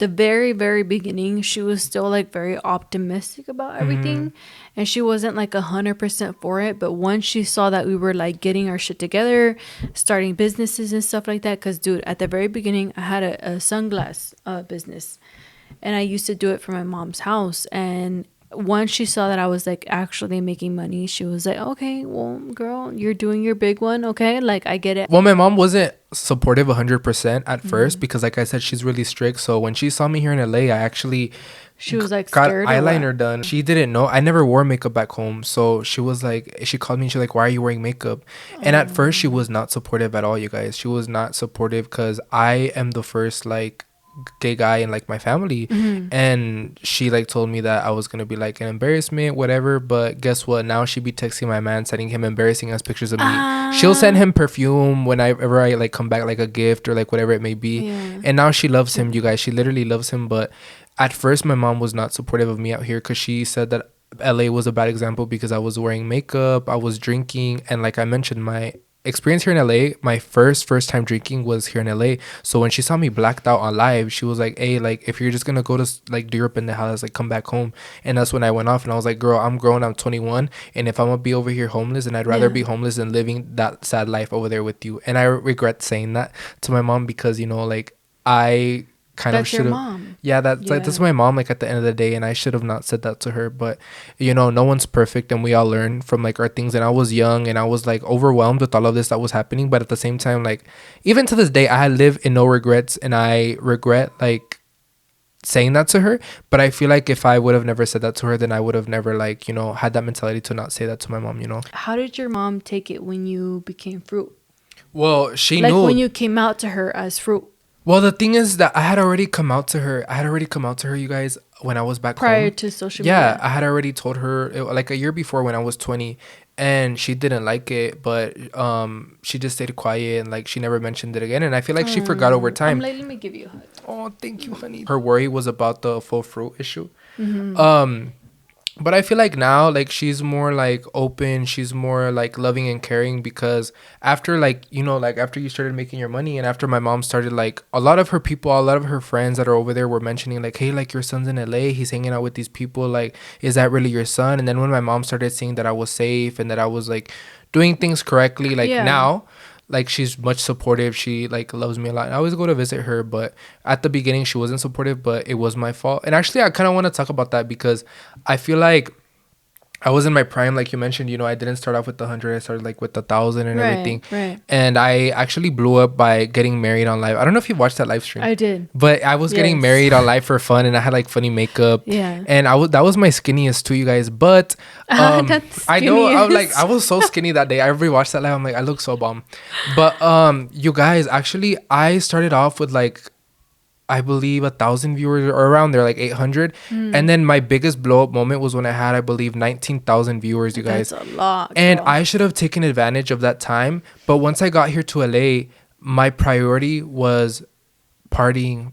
A: very, very beginning, she was still like very optimistic about everything.
B: Mm-hmm.
A: And she wasn't like 100% for it. But once she saw that we were like getting our shit together, starting businesses and stuff like that. Because dude, at the very beginning, I had a sunglass business. And I used to do it for my mom's house. And once she saw that I was like actually making money, she was like, okay, well, girl, you're doing your big one. Okay. Like, I get it.
B: Well, my mom wasn't supportive 100% at first, because like I said, she's really strict. So when she saw me here in LA, I actually
A: She was like
B: got
A: scared.
B: eyeliner done. She didn't know. I never wore makeup back home. So she was like, she called me and she's like, why are you wearing makeup? And at first she was not supportive at all, you guys. She was not supportive, because I am the first like gay guy in like my family. And she like told me that I was gonna be like an embarrassment, whatever. But guess what, now she be texting my man, sending him embarrassing ass pictures of me. She'll send him perfume whenever I like come back, like a gift or like whatever it may be. And now she loves him, you guys. She literally loves him. But at first my mom was not supportive of me out here, because she said that LA was a bad example, because I was wearing makeup, I was drinking. And like I mentioned, my experience here in LA, my first time drinking was here in LA. So when she saw me blacked out on live, she was like, hey, like if you're just gonna go to like Europe in the house, like come back home. And that's when I went off, and I was like, girl, I'm grown, I'm 21, and if I'm gonna be over here homeless, and I'd rather be homeless than living that sad life over there with you. And I regret saying that to my mom, because you know, like I kind of should have. Yeah, like that's my mom, like at the end of the day. And I should have not said that to her. But you know, no one's perfect, and we all learn from like our things. And I was young, and I was like overwhelmed with all of this that was happening. But at the same time, like even to this day, I live in no regrets, and I regret like saying that to her. But I feel like if I would have never said that to her, then I would have never like, you know, had that mentality to not say that to my mom, you know.
A: How did your mom take it when you became Fruit?
B: Well, she
A: like
B: knew
A: when you came out to her as Fruit.
B: Well, the thing is that I had already come out to her, you guys, when I was back
A: prior
B: home.
A: To social media.
B: Yeah, I had already told her like a year before, when I was 20, and she didn't like it, but she just stayed quiet, and like she never mentioned it again. And I feel like she forgot over time.
A: I'm like, let me give you a hug.
B: Oh, thank you, honey. Her worry was about the full fruit issue.
A: Mm-hmm.
B: But I feel like now, like, she's more like open, she's more like loving and caring, because after like, you know, like after you started making your money, and after my mom started, like a lot of her friends that are over there were mentioning like, hey, like your son's in LA, he's hanging out with these people, like, is that really your son? And then when my mom started seeing that I was safe and that I was like doing things correctly, like now, like she's much supportive. She like loves me a lot. I always go to visit her, but at the beginning she wasn't supportive, but it was my fault. And actually I kind of want to talk about that, because I feel like I was in my prime, like you mentioned. You know, I didn't start off with the 100. I started like with the 1,000 and everything.
A: Right.
B: And I actually blew up by getting married on live. I don't know if you watched that live stream.
A: I did.
B: But I was getting married on live for fun, and I had like funny makeup.
A: Yeah.
B: And that was my skinniest too, you guys. But I know I was so skinny that day. I rewatched that live. I'm like, I look so bomb. But you guys, actually, I started off with like, I believe 1,000 viewers or around there, like 800. And then my biggest blow up moment was when I had, I believe, 19,000 viewers, you guys.
A: That's a lot.
B: And I should have taken advantage of that time. But once I got here to LA, my priority was partying,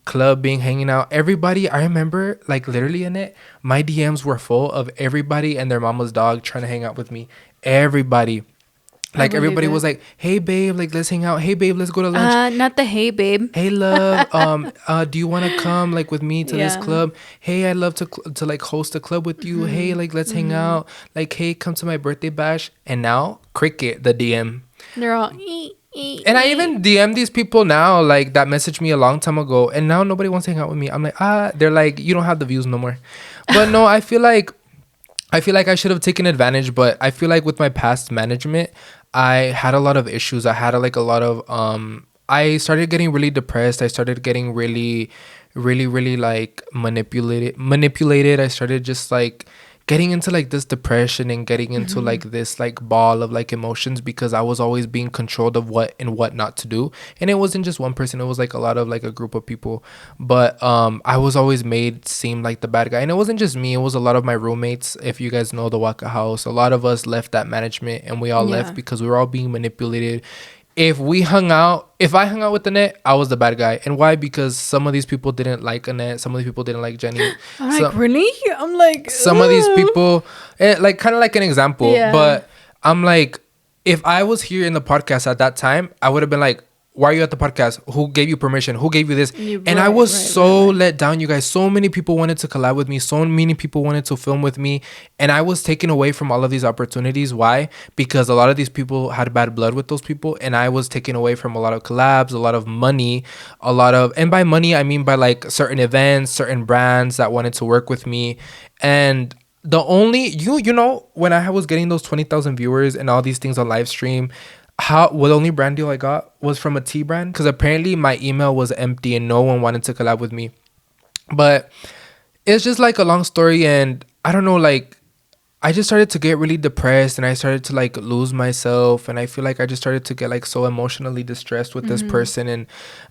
B: clubbing, hanging out. Everybody, I remember, like literally in it, my DMs were full of everybody and their mama's dog trying to hang out with me. Everybody. Like everybody was like, hey babe, like let's hang out. Hey babe, let's go to lunch.
A: Not the hey babe.
B: Hey love, do you want to come like with me to this club? Hey, I'd love to like host a club with you. Hey, like let's hang out. Like, hey, come to my birthday bash. And now cricket, the DM.
A: They're all
B: and I even DM these people now, like that messaged me a long time ago, and now nobody wants to hang out with me. I'm like, they're like, you don't have the views no more. But no, I feel like I should have taken advantage, but I feel like with my past management, I had a lot of issues. I had like a lot of I started getting really depressed. I started getting really like manipulated. I started just like getting into like this depression and getting into like this like ball of like emotions because I was always being controlled of what and what not to do. And it wasn't just one person, it was like a lot of like a group of people. But I was always made seem like the bad guy. And it wasn't just me, it was a lot of my roommates. If you guys know the Waka house, a lot of us left that management, and we all left because we were all being manipulated. If I hung out with Annette, I was the bad guy. And why? Because some of these people didn't like Annette, some of these people didn't like Jenny.
A: I'm like, really? I'm like,
B: some of these people, like kind of like an example. But I'm like, if I was here in the podcast at that time, I would have been like, why are you at the podcast? Who gave you permission? Who gave you this? And I was so let down, you guys. So many people wanted to collab with me. So many people wanted to film with me. And I was taken away from all of these opportunities. Why? Because a lot of these people had bad blood with those people. And I was taken away from a lot of collabs, a lot of money, and by money, I mean by like certain events, certain brands that wanted to work with me. And the only, you know, when I was getting those 20,000 viewers and all these things on live stream, the only brand deal I got was from a tea brand, because apparently my email was empty and no one wanted to collab with me. But it's just like a long story, and I don't know, like I just started to get really depressed, and I started to like lose myself, and I feel like I just started to get like so emotionally distressed with this person. And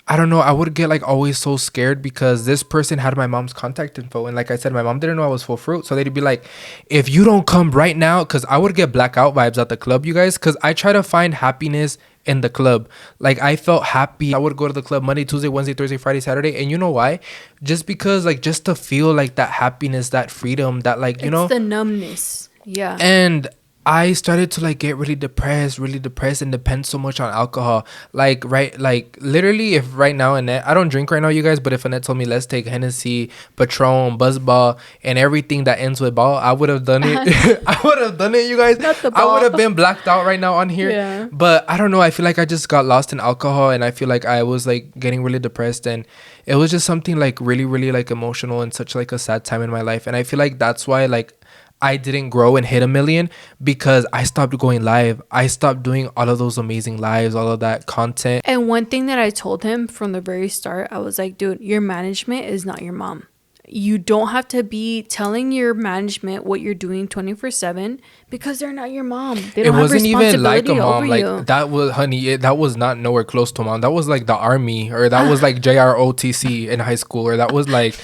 B: I don't know, I would get like always so scared because this person had my mom's contact info, and like I said, my mom didn't know I was full fruit, so they'd be like, if you don't come right now, because I would get blackout vibes at the club, you guys, because I try to find happiness in the club. Like I felt happy. I would go to the club Monday, Tuesday, Wednesday, Thursday, Friday, Saturday. And you know why? Just because, like, just to feel like that happiness, that freedom, that like, you know,
A: the numbness. Yeah.
B: And I started to like get really depressed and depend so much on alcohol. Like literally, if right now Annette, I don't drink right now, you guys, but if Annette told me let's take Hennessy, Patron, Buzzball, and everything that ends with ball, I would have done it. I would have done it, you guys. I would have been blacked out right now on here.
A: Yeah.
B: But I don't know, I feel like I just got lost in alcohol, and I feel like I was like getting really depressed, and it was just something like really, really like emotional and such like a sad time in my life. And I feel like that's why like I didn't grow and hit 1 million, because I stopped going live. I stopped doing all of those amazing lives, all of that content.
A: And one thing that I told him from the very start, I was like, dude, your management is not your mom. You don't have to be telling your management what you're doing 24/7, because they're not your mom. They don't have responsibility over you. It wasn't even like a mom. Like
B: that was, honey, that was not nowhere close to mom. That was like the army, or that was like JROTC in high school, or that was like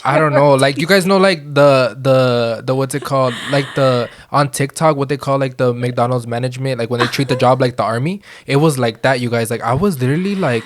B: I don't know, like you guys know like the what's it called, like the on TikTok what they call like the McDonald's management, like when they treat the job like the army. It was like that, you guys. Like I was literally like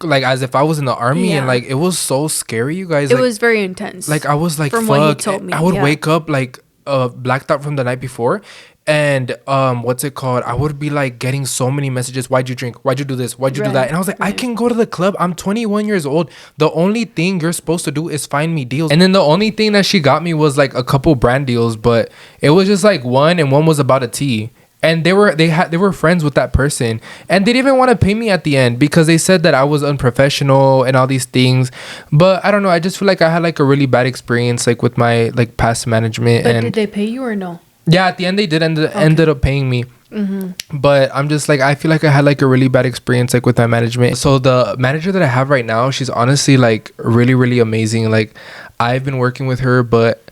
B: as if I was in the army. And like it was so scary, you guys.
A: It was very intense.
B: Like I was like,
A: from
B: fuck,
A: what he told me,
B: I would wake up like blacked out from the night before. And what's it called, I would be like getting so many messages, why'd you drink, why'd you do this, why'd you do that? And I was like, I can go to the club, I'm 21 years old, the only thing you're supposed to do is find me deals. And then the only thing that she got me was like a couple brand deals, but it was just like one was about a tea. And they were friends with that person, and they didn't even want to pay me at the end because they said that I was unprofessional and all these things. But I don't know, I just feel like I had like a really bad experience like with my like past management.
A: But did they pay you or no?
B: Yeah, at the end they did ended up paying me. But I'm just like, I feel like I had like a really bad experience like with my management. So the manager that I have right now, she's honestly like really, really amazing. Like I've been working with her, but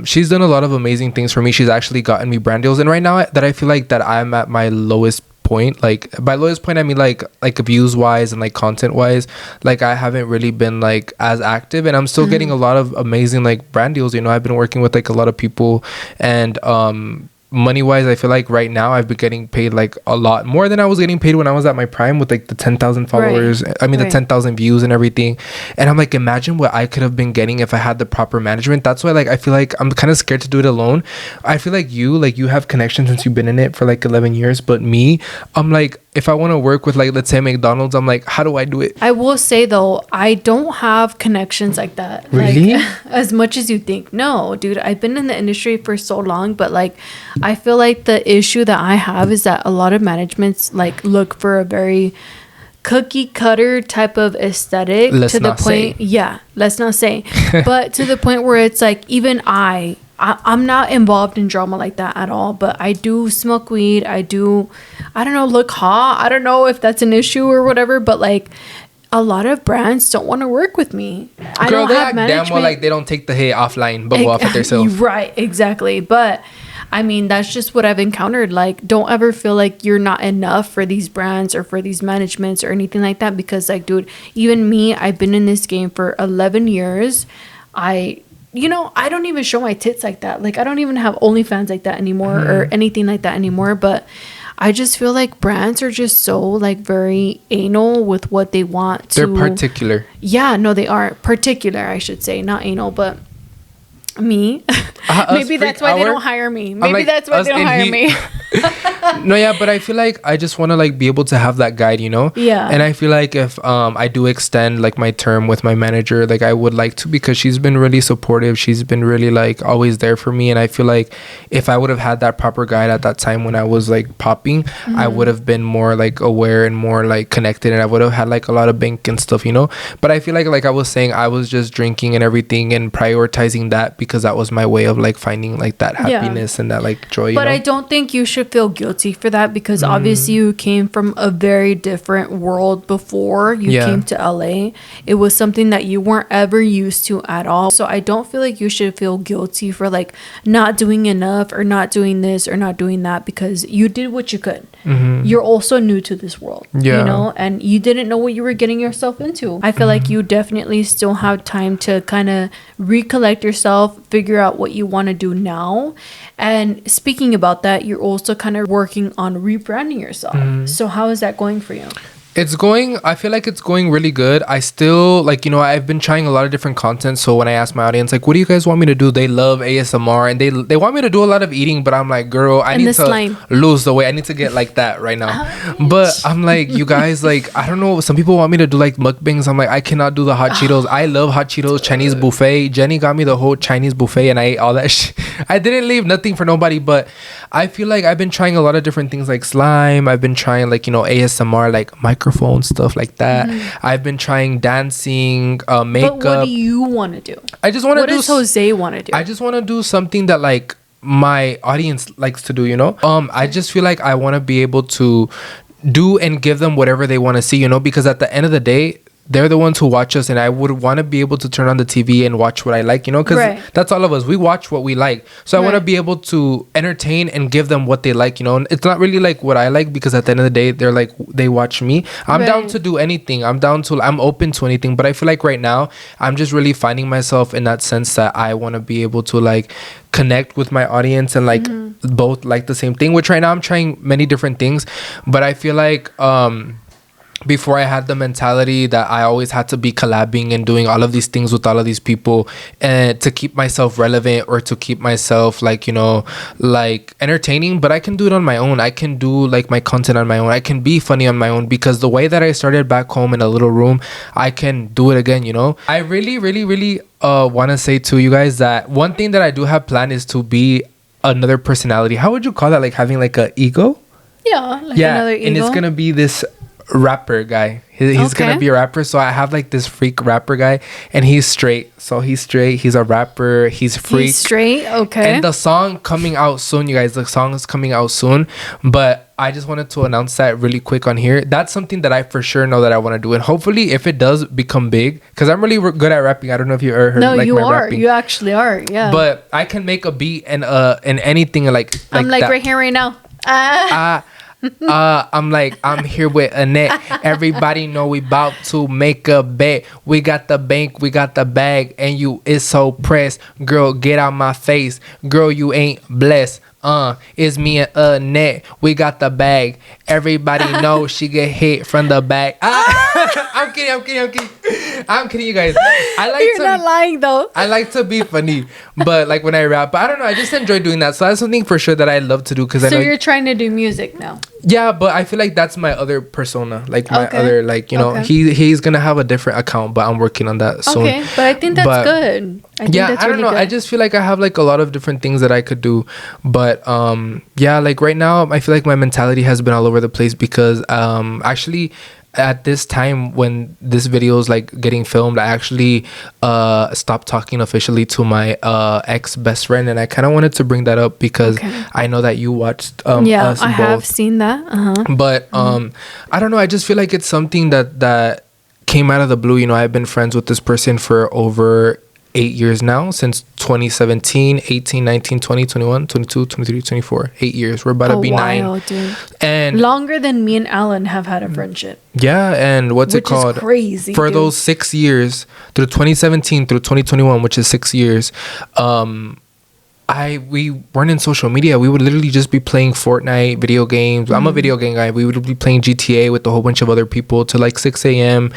B: she's done a lot of amazing things for me. She's actually gotten me brand deals, and right now that I feel like that I'm at my lowest point. Like by lowest point I mean like views wise and like content wise, like I haven't really been like as active, and I'm still getting a lot of amazing like brand deals. You know, I've been working with like a lot of people, and money wise I feel like right now I've been getting paid like a lot more than I was getting paid when I was at my prime with like the 10,000 followers. I mean the 10,000 views and everything. And I'm like, imagine what I could have been getting if I had the proper management. That's why like I feel like I'm kind of scared to do it alone. I feel like you have connections since you've been in it for like 11 years, but me, I'm like, if I want to work with like, let's say McDonald's, I'm like, how do I do it?
A: I will say though, I don't have connections like that.
B: Really?
A: Like, as much as you think. No, dude, I've been in the industry for so long, but like I feel like the issue that I have is that a lot of managements like look for a very cookie cutter type of aesthetic. Let's not say. But to the point where it's like, even I'm not involved in drama like that at all, but I do smoke weed. I don't know, look hot. I don't know if that's an issue or whatever, but like a lot of brands don't want to work with me. I
B: Girl,
A: don't
B: they
A: have
B: act
A: management.
B: damn well like they don't take the hit offline, but go off at themselves.
A: Right, exactly. But I mean, that's just what I've encountered. Like, don't ever feel like you're not enough for these brands or for these managements or anything like that. Because, like, dude, even me, I've been in this game for 11 years. I don't even show my tits like that. Like, I don't even have OnlyFans like that anymore or anything like that anymore. But I just feel like brands are just so, like, very anal with what they want to.
B: They're particular.
A: Yeah, no, they are particular, I should say. Not anal, but me. Maybe that's why they don't hire me. Maybe that's why they don't hire me.
B: No, yeah, but I feel like I just want to like be able to have that guide, you know?
A: Yeah.
B: And I feel like if I do extend like my term with my manager, like I would like to, because she's been really supportive. She's been really like always there for me. And I feel like if I would have had that proper guide at that time when I was like popping, I would have been more like aware and more like connected, and I would have had like a lot of bank and stuff, you know? But I feel like I was saying, I was just drinking and everything and prioritizing that because that was my way of like finding like that happiness and that like joy.
A: But
B: you know?
A: I don't think you should feel guilty for that, because obviously you came from a very different world before you came to LA. It was something that you weren't ever used to at all. So I don't feel like you should feel guilty for like not doing enough or not doing this or not doing that, because you did what you could. You're also new to this world, you know, and you didn't know what you were getting yourself into. I feel like you definitely still have time to kind of recollect yourself, figure out what you want to do now. And speaking about that, you're also kind of working on rebranding yourself. So how is that going for you?
B: I feel like it's going really good. I still, like, you know, I've been trying a lot of different content. So when I ask my audience, like, what do you guys want me to do? They love ASMR and they want me to do a lot of eating, but I'm like, girl, I need to lose the weight. I need to get like that right now. But I'm like, you guys, like, I don't know. Some people want me to do like mukbangs. I'm like, I cannot do the hot Cheetos. I love hot Cheetos, Chinese buffet. Jenny got me the whole Chinese buffet and I ate all that shit. I didn't leave nothing for nobody, but I feel like I've been trying a lot of different things like slime. I've been trying like, you know, ASMR, like microphone stuff like that. I've been trying dancing, makeup.
A: But what do you want to do?
B: I just want to do.
A: What does Jose want to do?
B: I just want to do something that like my audience likes to do, you know? I just feel like I want to be able to do and give them whatever they want to see, you know, because at the end of the day, they're the ones who watch us, and I would want to be able to turn on the TV and watch what I like, you know, because that's all of us. We watch what we like. So I want to be able to entertain and give them what they like, you know. And it's not really like what I like, because at the end of the day, they're like, they watch me. I'm down to do anything. I'm open to anything. But I feel like right now, I'm just really finding myself in that sense that I want to be able to like connect with my audience and like both like the same thing, which right now I'm trying many different things. But I feel like before I had the mentality that I always had to be collabing and doing all of these things with all of these people and to keep myself relevant or to keep myself like, you know, like entertaining. But I can do it on my own. I can do like my content on my own. I can be funny on my own, because the way that I started back home in a little room, I can do it again, you know. I really want to say to you guys that one thing that I do have planned is to be another personality. How would you call that? Like having like a ego?
A: Yeah, like another ego.
B: And it's gonna be this rapper guy. He's gonna be a rapper. So I have like this freak rapper guy, and he's straight. So he's straight. He's a rapper. He's freak.
A: He's straight. Okay.
B: And the song coming out soon, you guys. The song is coming out soon. But I just wanted to announce that really quick on here. That's something that I for sure know that I want to do, and hopefully, if it does become big, because I'm really good at rapping. I don't know if you ever heard.
A: No,
B: like,
A: you
B: my
A: are.
B: rapping.
A: You actually are. Yeah.
B: But I can make a beat and anything like
A: I'm like
B: that.
A: right here, right now.
B: I'm here with Annette. Everybody know we about to make a bet. We got the bank, we got the bag, and you is so pressed. Girl, get out my face. Girl, you ain't blessed. It's me and Annette. We got the bag. Everybody know she get hit from the back. I'm kidding, you guys. You're
A: not lying though.
B: I like to be funny, but like when I rap, but I don't know. I just enjoy doing that. So that's something for sure that I love to do, because I know
A: you're trying to do music now.
B: Yeah, but I feel like that's my other persona, like my other, like, you know, he's gonna have a different account, but I'm working on that soon.
A: Okay, but I think that's good. I
B: don't know. Good. I just feel like I have like a lot of different things that I could do, but like right now I feel like my mentality has been all over the place, because actually at this time when this video is like getting filmed, I actually stopped talking officially to my ex best friend, and I kind of wanted to bring that up because I know that you watched us
A: I
B: both.
A: have seen that.
B: But I don't know, I just feel like it's something that came out of the blue. You know, I've been friends with this person for over 8 years now, since 2017, 18, 19, 20, 21, 22, 23, 24. 8 years. We're about to be 9.
A: Dude.
B: And
A: longer than me and Alan have had a friendship.
B: Yeah, and which it called?
A: Is crazy.
B: For those 6 years, through 2017 through 2021, which is 6 years, we weren't in social media. We would literally just be playing Fortnite, video games. I'm a video game guy. We would be playing GTA with a whole bunch of other people till like 6 a.m.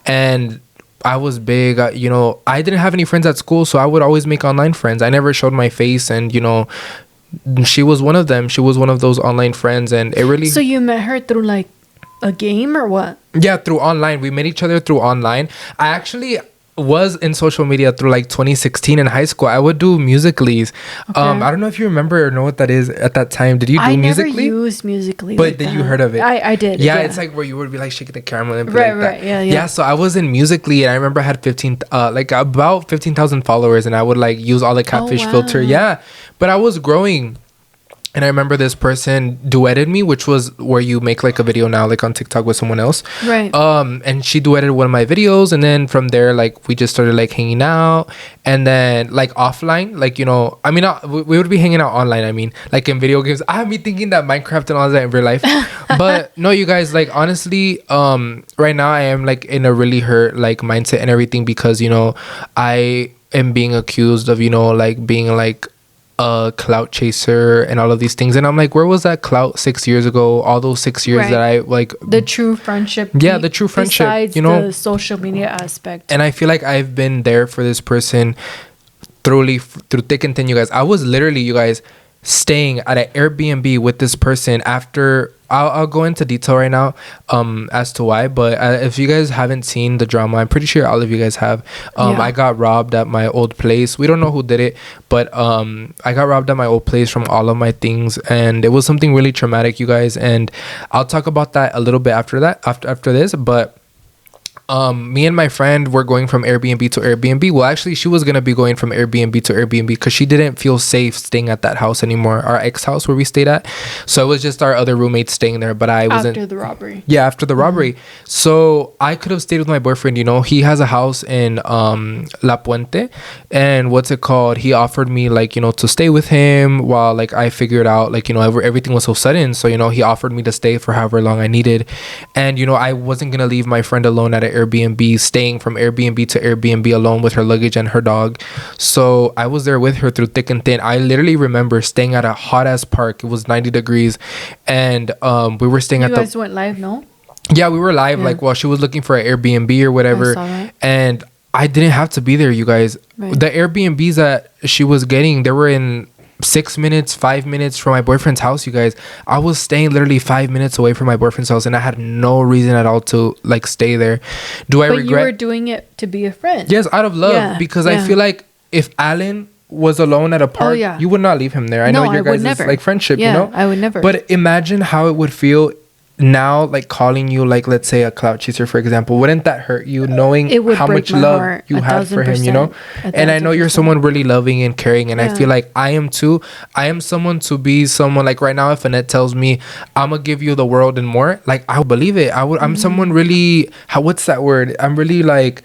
B: And I was big. You know, I didn't have any friends at school, so I would always make online friends. I never showed my face, and you know, she was one of them. She was one of those online friends, and it really.
A: So you met her through like a game or what?
B: Yeah, through online. We met each other through online. I actually was in social media through like 2016 in high school. I would do Musical.lys.
A: Okay.
B: I don't know if you remember or know what that is at that time. Did you do Musical.ly?
A: I never used Musical.ly.
B: But like did you heard of it?
A: I did.
B: Yeah, it's like where you would be like shaking the camera and be
A: right,
B: like
A: right,
B: that.
A: Yeah.
B: So I was in Musical.ly, and I remember I had about 15,000 followers, and I would like use all the catfish filter. Yeah, but I was growing. And I remember this person duetted me, which was where you make like a video now, like on TikTok with someone else.
A: Right.
B: And she duetted one of my videos. And then from there, like we just started like hanging out. And then like offline, like, you know, I mean, we would be hanging out online. I mean, like in video games. I have me thinking that Minecraft and all that in real life. But no, you guys, like honestly, right now I am like in a really hurt like mindset and everything, because, you know, I am being accused of, you know, like being like a clout chaser and all of these things, and I'm like, where was that clout 6 years ago? All those 6 years that I like
A: the true friendship.
B: Yeah, the true friendship.
A: Besides,
B: you know,
A: the social media aspect.
B: And I feel like I've been there for this person through thick and thin. You guys, I was literally, you guys, staying at an Airbnb with this person after. I'll go into detail right now as to why, but if you guys haven't seen the drama, I'm pretty sure all of you guys have. I got robbed at my old place. We don't know who did it, but I got robbed at my old place from all of my things, and it was something really traumatic, you guys, and I'll talk about that a little bit after this, but me and my friend were going from Airbnb to Airbnb. Well, actually, she was gonna be going from Airbnb to Airbnb because she didn't feel safe staying at that house anymore, our ex house where we stayed at. So it was just our other roommates staying there. But I wasn't.
A: After the robbery.
B: Yeah, after the robbery. So I could have stayed with my boyfriend. You know, he has a house in La Puente, and what's it called? He offered me like, you know, to stay with him while like I figured out like, you know, everything was so sudden. So, you know, he offered me to stay for however long I needed, and you know, I wasn't gonna leave my friend alone at an Airbnb, staying from Airbnb to Airbnb alone with her luggage and her dog. So I was there with her through thick and thin. I literally remember staying at a hot ass park. It was 90 degrees, and we were staying
A: you guys went live, no?
B: Yeah, we were live like while she was looking for an Airbnb or whatever. And I didn't have to be there, you guys. Right. The Airbnbs that she was getting, they were in 6 minutes, 5 minutes from my boyfriend's house, you guys. I was staying literally 5 minutes away from my boyfriend's house, and I had no reason at all to like stay there. Do I regret? But you
A: were doing it to be a friend.
B: Yes, out of love, because I feel like if Alan was alone at a park, you would not leave him there. I know your guys' like friendship, you know?
A: I would never.
B: But imagine how it would feel now, like calling you, like let's say a clout chaser, for example. Wouldn't that hurt you, knowing how much love you have for him, you know? And I know you're someone really loving and caring, and I feel like I am too. I am someone to be someone like right now. If Annette tells me I'm gonna give you the world and more, like I'll believe it. I'm someone really, what's that word? I'm really like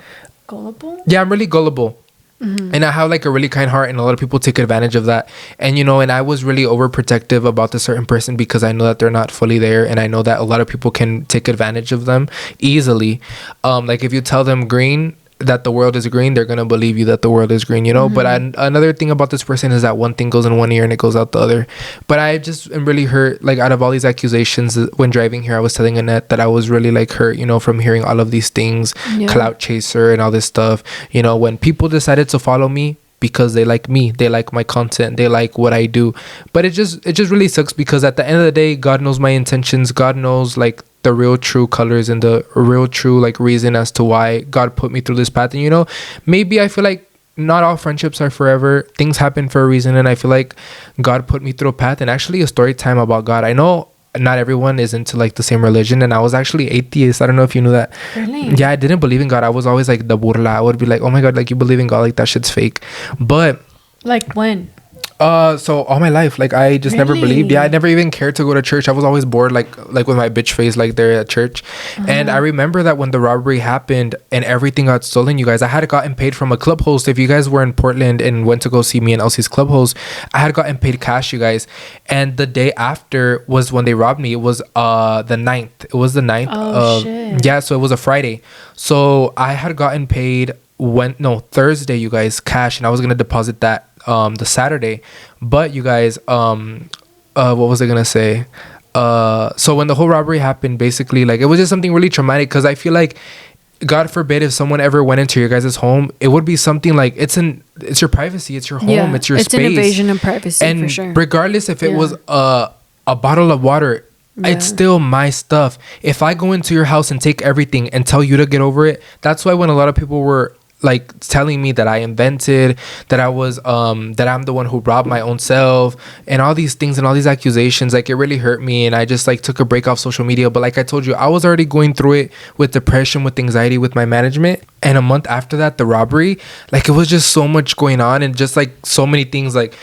A: gullible.
B: Yeah, I'm really gullible. And I have like a really kind heart, and a lot of people take advantage of that. And you know, and I was really overprotective about the certain person because I know that they're not fully there, and I know that a lot of people can take advantage of them easily. Like if you tell them green, that the world is green, they're gonna believe you that the world is green, you know. But another thing about this person is that one thing goes in one ear and it goes out the other. But I just am really hurt, like out of all these accusations. When driving here, I was telling Annette that I was really like hurt, you know, from hearing all of these things, clout chaser and all this stuff, you know. When people decided to follow me because they like me, they like my content, they like what I do. But it just really sucks, because at the end of the day, God knows my intentions. God knows like the real true colors and the real true like reason as to why God put me through this path. And you know, maybe I feel like not all friendships are forever. Things happen for a reason, and I feel like God put me through a path. And actually a story time about God. I know not everyone is into like the same religion, and I was actually atheist. I don't know if you knew that.
A: Really?
B: Yeah, I didn't believe in God. I was always like the burla. I would be like, oh my God, like you believe in God, like that shit's fake. But
A: like when?
B: So all my life, like I just never believed. Yeah, I never even cared to go to church. I was always bored, like with my bitch face, like there at church. And I remember that when the robbery happened and everything got stolen, you guys, I had gotten paid from a club host. If you guys were in Portland and went to go see me and Elsie's club host, I had gotten paid cash, you guys. And the day after was when they robbed me. It was the 9th. It was the 9th.
A: Shit.
B: Yeah, so it was a Friday. So I had gotten paid Thursday, you guys, cash, and I was gonna deposit that the Saturday. But you guys, what was I gonna say? So when the whole robbery happened, basically, like, it was just something really traumatic, because I feel like, God forbid, if someone ever went into your guys' home, it would be something like, it's your privacy, it's your home, it's your space. It's an
A: invasion of privacy, and for sure.
B: Regardless if it was a bottle of water, it's still my stuff. If I go into your house and take everything and tell you to get over it, that's why when a lot of people were like telling me that I invented, that I was that I'm the one who robbed my own self, and all these things and all these accusations, like, it really hurt me, and I just like took a break off social media. But like I told you, I was already going through it with depression, with anxiety, with my management. And a month after that, the robbery, like, it was just so much going on, and just like so many things, like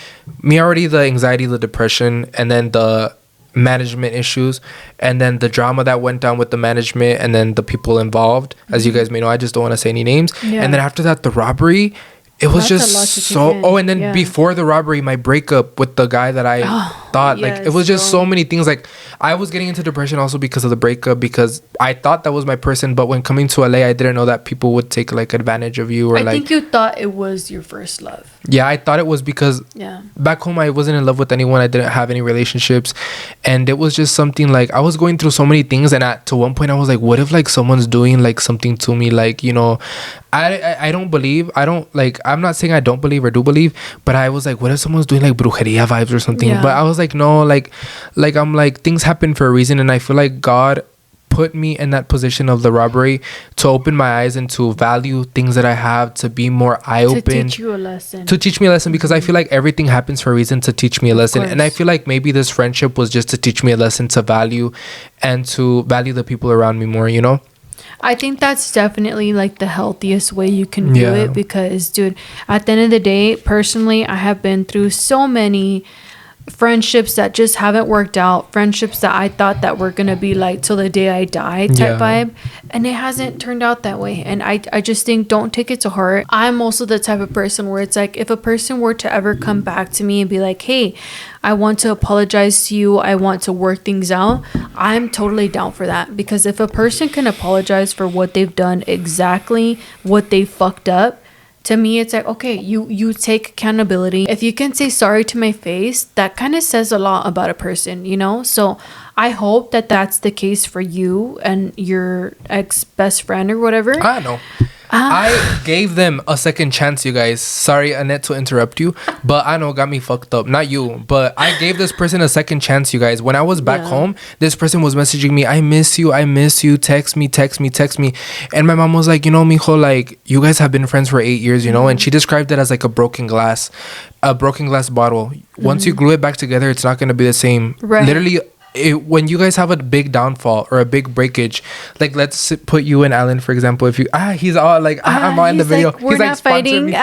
B: me already, the anxiety, the depression, and then the management issues, and then the drama that went down with the management, and then the people involved, as you guys may know, I just don't want to say any names. And then after that, the robbery, it was just so and then before the robbery, my breakup with the guy that I thought, like, it was just so many things. Like, I was getting into depression also because of the breakup, because I thought that was my person, but when coming to LA, I didn't know that people would take like advantage of you, or
A: I think you thought it was your first love.
B: Yeah, I thought it was, because back home I wasn't in love with anyone. I didn't have any relationships, and it was just something like, I was going through so many things, and to one point I was like, what if like someone's doing like something to me, like, you know, I don't believe, I'm not saying I don't believe or do believe, but I was like, what if someone's doing like brujeria vibes or something? But I was like, no, like I'm like, things happen for a reason, and I feel like God put me in that position of the robbery to open my eyes and to value things that I have, to be more eye-open,
A: to teach you a lesson,
B: because I feel like everything happens for a reason, to teach me a lesson. And I feel like maybe this friendship was just to teach me a lesson, to value, and to value the people around me more, you know.
A: I think that's definitely like the healthiest way you can view it, because, dude, at the end of the day, personally, I have been through so many friendships that just haven't worked out, friendships that I thought that were gonna be like till the day I die type vibe, and it hasn't turned out that way. And I just think, don't take it to heart. I'm also the type of person where it's like, if a person were to ever come back to me and be like, hey, I want to apologize to you, I want to work things out, I'm totally down for that. Because if a person can apologize for what they've done, exactly what they fucked up, to me, it's like, okay, you take accountability. If you can say sorry to my face, that kind of says a lot about a person, you know? So I hope that that's the case for you and your ex-best friend or whatever.
B: I know. I gave them a second chance, you guys. Sorry, Annette, to interrupt you, but I know, got me fucked up. Not you, but I gave this person a second chance, you guys. When I was back home, this person was messaging me, I miss you, text me. And my mom was like, you know, mijo, like, you guys have been friends for 8 years, you know? And she described it as like a broken glass bottle. Once you glue it back together, it's not going to be the same. Right. Literally, when you guys have a big downfall or a big breakage, like, let's put you and Alan, for example. If you he's all like, I'm on the video,
A: like, we're not fighting.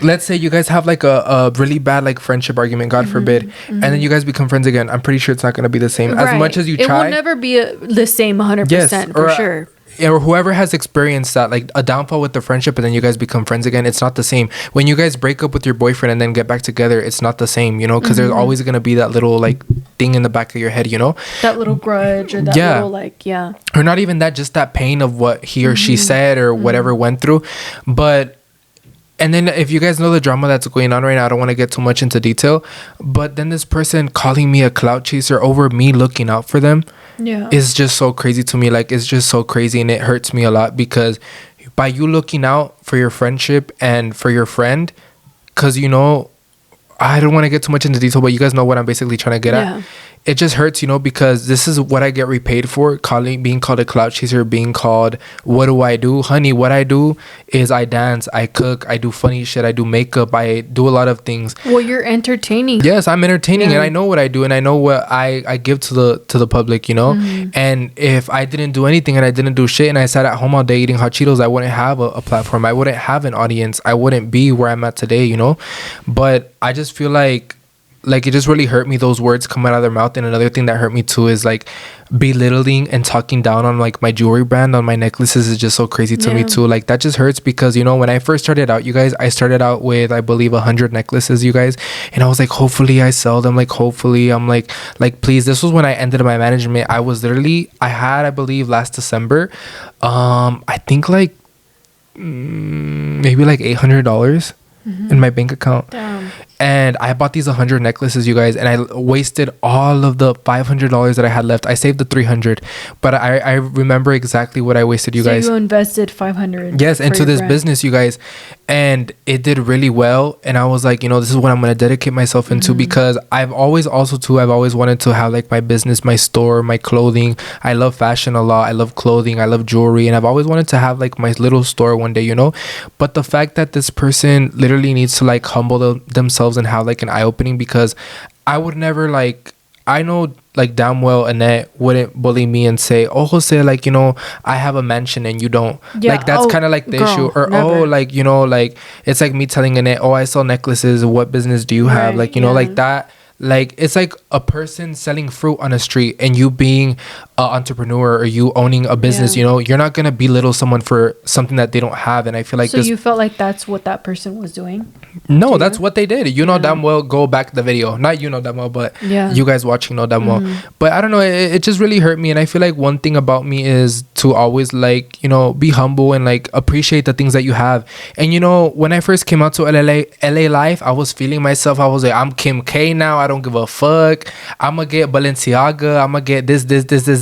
B: Let's say you guys have like a really bad like friendship argument, God forbid, and then you guys become friends again. I'm pretty sure it's not going to be the same. As much as you try,
A: it will never be the same 100%, for sure.
B: Or whoever has experienced that, like a downfall with the friendship, and then you guys become friends again, it's not the same. When you guys break up with your boyfriend and then get back together, it's not the same, you know, because there's always going to be that little like thing in the back of your head, you know,
A: that little grudge, or that little like,
B: or not even that, just that pain of what he or she said or whatever went through. But and then if you guys know the drama that's going on right now, I don't want to get too much into detail, but then this person calling me a clout chaser over me looking out for them is just so crazy to me. Like, it's just so crazy, and it hurts me a lot, because by you looking out for your friendship and for your friend, because, you know, I don't want to get too much into detail, but you guys know what I'm basically trying to get at. it just hurts, you know, because this is what I get repaid for, being called a clout chaser, being called, what do I do? Honey, what I do is I dance, I cook, I do funny shit, I do makeup, I do a lot of things.
A: Well, you're entertaining.
B: Yes, I'm entertaining, and I know what I do, and I know what I give to the public, you know. And if I didn't do anything and I didn't do shit and I sat at home all day eating hot Cheetos, I wouldn't have a platform. I wouldn't have an audience. I wouldn't be where I'm at today, you know. But I just feel like it just really hurt me, those words come out of their mouth. And another thing that hurt me too is like belittling and talking down on like my jewelry brand, on my necklaces, is just so crazy to me too. Like that just hurts, because you know, when I first started out, you guys, I started out with, I believe, 100 necklaces, you guys, and I was like, hopefully I sell them, like hopefully, I'm like please. This was when I ended my management. I was literally, I had, I believe, last December, I think like maybe like $800 in my bank account.
A: Damn.
B: And I bought these 100 necklaces, you guys, and I wasted all of the $500 that I had left. I saved the 300, but I remember exactly what I wasted, you guys.
A: So you invested 500.
B: Yes, into this business, you guys, and it did really well. And I was like, you know, this is what I'm going to dedicate myself into, because I've always wanted to have like my business, my store, my clothing. I love fashion a lot. I love clothing. I love jewelry. And I've always wanted to have like my little store one day, you know. But the fact that this person literally needs to like humble themselves and have like an eye-opening, because I would never, like, I know like damn well Annette wouldn't bully me and say, oh Jose, like, you know, I have a mansion and you don't. Like that's kind of like the issue. Or never. Like, you know, like it's like me telling Annette, oh, I sell necklaces, what business do you have? Like, you know, like that. Like it's like a person selling fruit on a street and you being an entrepreneur or you owning a business, you know, you're not gonna belittle someone for something that they don't have. And I feel like
A: so you felt like that's what that person was doing?
B: No, that's what they did. You know damn well, go back the video. Not you know damn well, but you guys watching know damn well. But I don't know, it just really hurt me. And I feel like one thing about me is to always like, you know, be humble and like appreciate the things that you have. And you know, when I first came out to LA life, I was feeling myself. I was like, I'm Kim K now. I don't give a fuck. I'm gonna get Balenciaga. I'm gonna get this,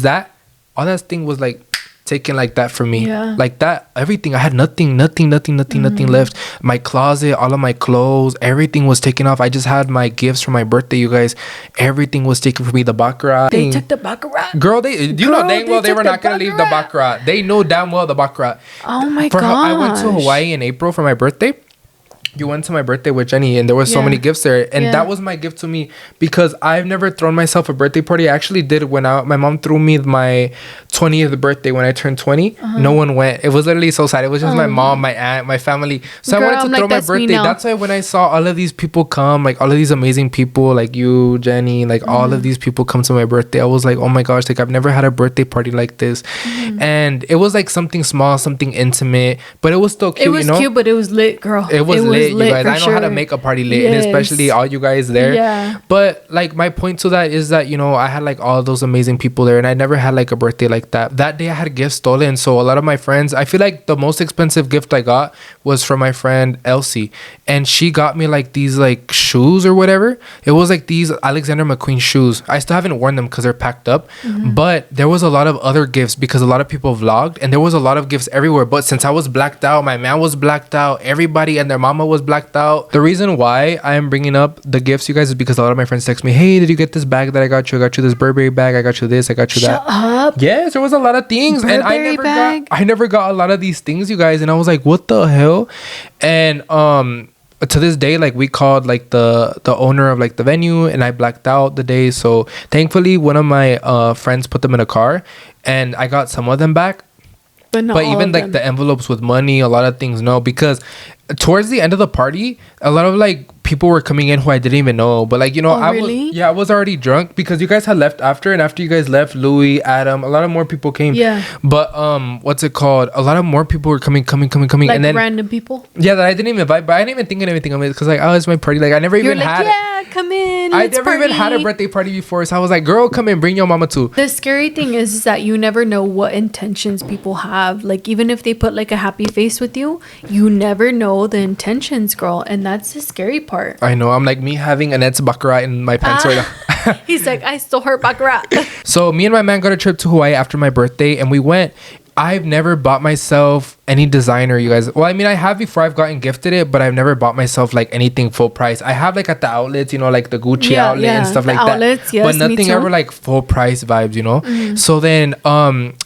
B: that. All that thing was like taken like that from me. Like that, everything. I had nothing left. My closet, all of my clothes, everything was taken off. I just had my gifts for my birthday, you guys. Everything was taken from me. The baccarat.
A: They took the baccarat.
B: Girl, know dang well they were not gonna leave the baccarat. They know damn well the baccarat.
A: Oh my god.
B: I went to Hawaii in April for my birthday. You went to my birthday with Jenny and there were so many gifts there, and that was my gift to me, because I've never thrown myself a birthday party. I actually did when my mom threw me my 20th birthday when I turned 20. No one went. It was literally so sad. It was just my mom, my aunt, my family. So I wanted to throw my birthday. That's why when I saw all of these people come, like all of these amazing people, like you, Jenny, like all of these people come to my birthday, I was like, oh my gosh, like I've never had a birthday party like this. And it was like something small, something intimate, but it was still cute. It was cute,
A: but it was lit, girl.
B: It was lit. You guys, I know how to make a party lit, and especially all you guys there. But like my point to that is that, you know, I had like all those amazing people there, and I never had like a birthday like that. That day I had gifts stolen, so a lot of my friends, I feel like the most expensive gift I got was from my friend Elsie, and she got me like these like shoes or whatever. It was like these Alexander McQueen shoes. I still haven't worn them because they're packed up, but there was a lot of other gifts because a lot of people vlogged, and there was a lot of gifts everywhere. But since I was blacked out, my man was blacked out, everybody and their mama was blacked out. The reason why I am bringing up the gifts, you guys, is because a lot of my friends text me, hey, did you get this bag that I got you? I got you this Burberry bag. I got you this. I got you that.
A: Shut up.
B: Yes, there was a lot of things. Burberry, and I never got a lot of these things, you guys. And I was like, what the hell? And to this day, like we called like the owner of like the venue, and I blacked out the day. So thankfully one of my friends put them in a car, and I got some of them back. But even like the envelopes with money, a lot of things, no, because towards the end of the party, a lot of like people were coming in who I didn't even know. But like, you know, I was already drunk because you guys had left after, and after you guys left, Louis, Adam, a lot of more people came. Yeah. But what's it called? A lot of more people were coming. Like, and then
A: random people.
B: Yeah, that I didn't even invite, but I didn't even think of anything of it because like, oh, it's my party. Like I never even had.
A: Yeah, come in.
B: I never even had a birthday party before, so I was like, girl, come in, bring your mama too.
A: The scary thing is that you never know what intentions people have. Like even if they put like a happy face with you, you never know the intentions, girl, and that's the scary part.
B: I know. I'm like me having Annette's baccarat in my pants right now.
A: He's like, I stole her baccarat.
B: So me and my man got a trip to Hawaii after my birthday, and we went. I've never bought myself any designer, you guys. Well, I mean, I have before. I've gotten gifted it, but I've never bought myself like anything full price. I have like at the outlets, you know, like the Gucci outlet and stuff like that. Yes, but nothing ever like full price vibes, you know. So then,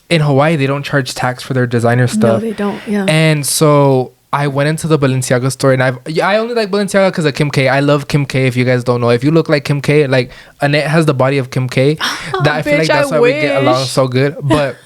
B: in Hawaii, they don't charge tax for their designer stuff.
A: No, they don't. Yeah.
B: And so I went into the Balenciaga store, and I only like Balenciaga because of Kim K. I love Kim K. If you guys don't know, if you look like Kim K, like Annette has the body of Kim K. That I feel like that's why we get along so good. But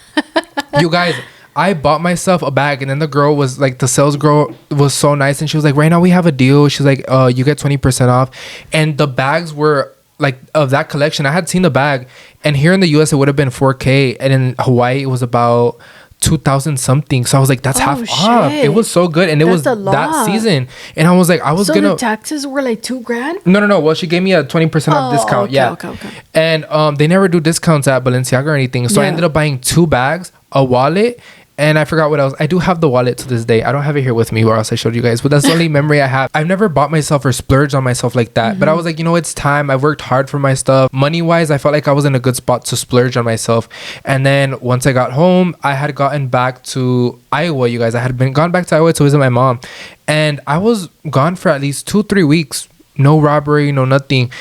B: you guys, I bought myself a bag, and then the girl was like, the sales girl was so nice, and she was like, right now we have a deal. She's like, you get 20% off. And the bags were like of that collection. I had seen the bag, and here in the US it would have been $4,000, and in Hawaii it was about 2,000 something. So I was like, that's half off. It was so good, and it was that season, and I was like, so
A: the taxes were like $2,000.
B: No, well, she gave me a 20% off discount. Okay. And they never do discounts at Balenciaga or anything, so I ended up buying 2 bags, a wallet, and I forgot what else. I do have the wallet to this day. I don't have it here with me, or else I showed you guys. But that's the only memory I have. I've never bought myself or splurged on myself like that. But I was like, you know, it's time. I've worked hard for my stuff. Money-wise, I felt like I was in a good spot to splurge on myself. And then once I got home, I had gotten back to Iowa, you guys. I had gone back to Iowa to visit my mom. And I was gone for at least 2-3 weeks. No robbery, no nothing.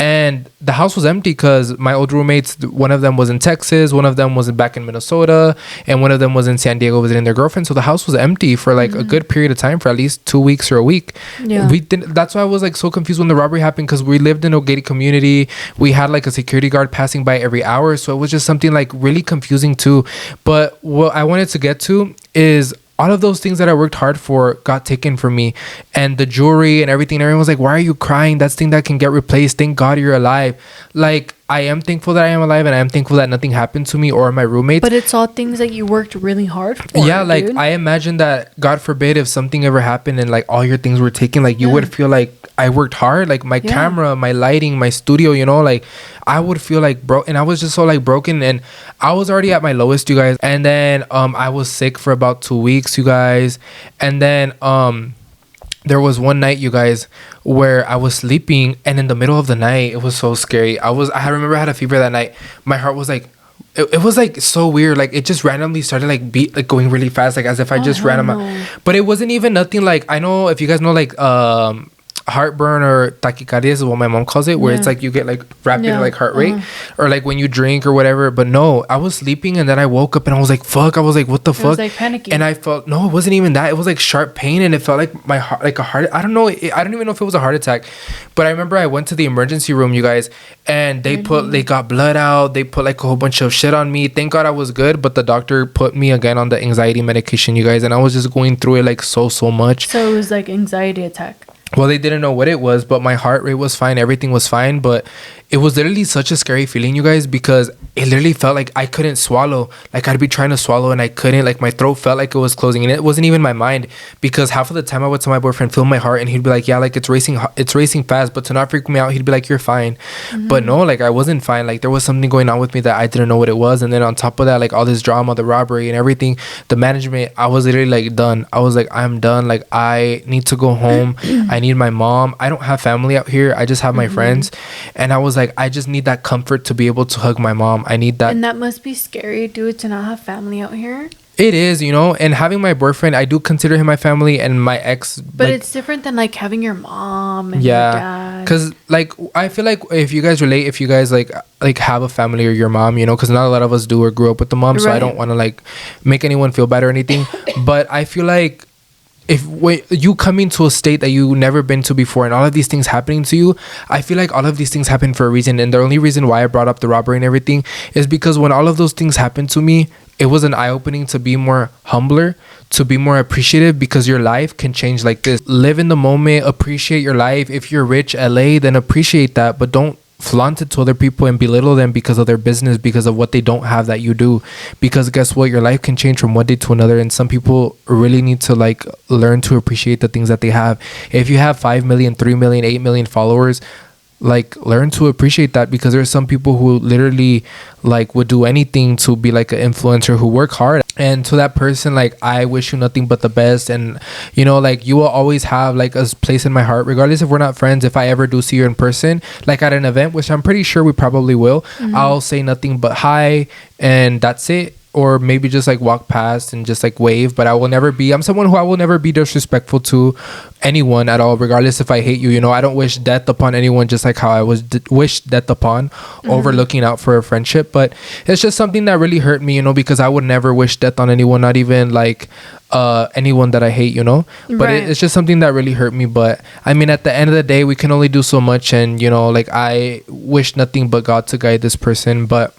B: And the house was empty because my old roommates, one of them was in Texas, one of them was back in Minnesota, and one of them was in San Diego visiting their girlfriend. So the house was empty for like a good period of time, for at least 2 weeks or a week. Yeah. That's why I was like so confused when the robbery happened, because we lived in a gated community. We had like a security guard passing by every hour. So it was just something like really confusing too. But what I wanted to get to is, all of those things that I worked hard for got taken from me, and the jewelry and everything. Everyone was like, why are you crying? That's thing that can get replaced. Thank God you're alive. Like, I am thankful that I am alive, and I am thankful that nothing happened to me or my roommates.
A: But it's all things that you worked really hard for.
B: Yeah, like, dude. I imagine that, God forbid, if something ever happened and like all your things were taken, like you would feel like I worked hard, like my camera, my lighting, my studio, you know, like I would feel like broke, and I was just so like broken, and I was already at my lowest, you guys. And then I was sick for about 2 weeks, you guys. And then there was one night, you guys, where I was sleeping, and in the middle of the night, it was so scary. I remember I had a fever that night. My heart was like, it was like so weird. Like it just randomly started like going really fast, like as if I just ran on but it wasn't even nothing like, I know if you guys know like heartburn or tachycardia is what my mom calls it, where it's like you get like rapid like heart rate or like when you drink or whatever. But no, I was sleeping, and then I woke up and I was like, fuck. I was like, what the fuck? I was
A: like panicking, and
B: I felt, no, it wasn't even that. It was like sharp pain, and it felt like my heart, like a heart, I don't know, I don't even know if it was a heart attack. But I remember I went to the emergency room, you guys, and they got blood out, they put like a whole bunch of shit on me. Thank God I was good, but the doctor put me again on the anxiety medication, you guys, and I was just going through it like so much.
A: So it was like anxiety attack.
B: Well, they didn't know what it was, but my heart rate was fine. Everything was fine. But it was literally such a scary feeling, you guys, because it literally felt like I couldn't swallow. Like I'd be trying to swallow and I couldn't. Like my throat felt like it was closing, and it wasn't even my mind, because half of the time I would tell my boyfriend, feel my heart, and he'd be like, yeah, like it's racing fast. But to not freak me out, he'd be like, you're fine. But no, like I wasn't fine. Like there was something going on with me that I didn't know what it was. And then on top of that, like all this drama, the robbery and everything, the management, I was literally like done. I was like, I'm done. Like I need to go home. I need my mom. I don't have family out here. I just have my friends. And I was like, I just need that comfort to be able to hug my mom. I need that.
A: And that must be scary, dude, to not have family out here.
B: It is, you know, and having my boyfriend, I do consider him my family, and my ex.
A: But like, it's different than like having your mom and your dad.
B: Because like I feel like if you guys relate, if you guys like have a family or your mom, you know, because not a lot of us do or grew up with the mom, so I don't want to like make anyone feel bad or anything. But I feel like if you coming to a state that you never been to before, and all of these things happening to you, I feel like all of these things happen for a reason. And the only reason why I brought up the robbery and everything is because when all of those things happened to me, it was an eye-opening to be more humbler, to be more appreciative, because your life can change like this. Live in the moment, appreciate your life. If you're rich, LA, then appreciate that, but don't flaunt it to other people and belittle them because of their business, because of what they don't have that you do. Because guess what, your life can change from one day to another, and some people really need to like learn to appreciate the things that they have. If you have 5 million, 3 million, 8 million followers, like learn to appreciate that, because there's some people who literally like would do anything to be like an influencer, who work hard. And to that person, like I wish you nothing but the best. And you know, like you will always have like a place in my heart, regardless if we're not friends. If I ever do see you in person, like at an event, which I'm pretty sure we probably will, I'll say nothing but hi, and that's it. or maybe just like walk past and just like wave. But I'm someone who I will never be disrespectful to anyone at all, regardless if I hate you. You know, I don't wish death upon anyone, just like how I was wished death upon over looking out for a friendship. But it's just something that really hurt me, you know, because I would never wish death on anyone, not even like anyone that I hate, you know. But it's just something that really hurt me. But I mean, at the end of the day, we can only do so much, and you know, like I wish nothing but God to guide this person. But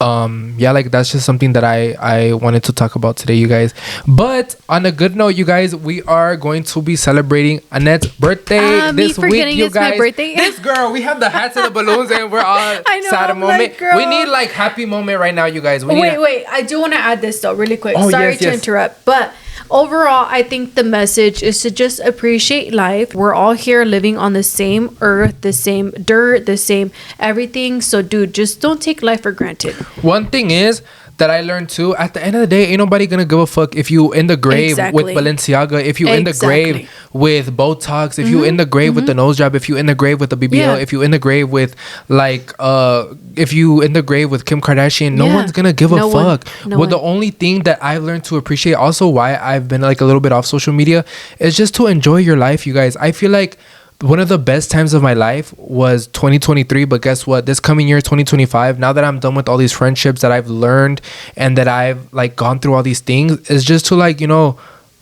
B: yeah, like that's just something that I wanted to talk about today, you guys. But on a good note, you guys, we are going to be celebrating Annette's birthday this week, you guys. My birthday. This girl, we have the hats and the balloons, and we're all sad a moment. Like, we need like happy moment right now, you guys.
A: Wait, I do want to add this though really quick. Sorry to interrupt, but overall, I think the message is to just appreciate life. We're all here living on the same earth, the same dirt, the same everything. So, dude, just don't take life for granted.
B: One thing is that I learned too, at the end of the day, ain't nobody gonna give a fuck if you in the grave with Balenciaga, if you in the grave with Botox, if you in the grave with the nose job, if you in the grave with the BBL, if you in the grave with like if you in the grave with Kim Kardashian, no one's gonna give a fuck. The only thing that I've learned to appreciate, also why I've been like a little bit off social media, is just to enjoy your life, you guys. I feel like one of the best times of my life was 2023, but guess what? This coming year, 2025, now that I'm done with all these friendships that I've learned and that I've like gone through all these things, is just to like, you know,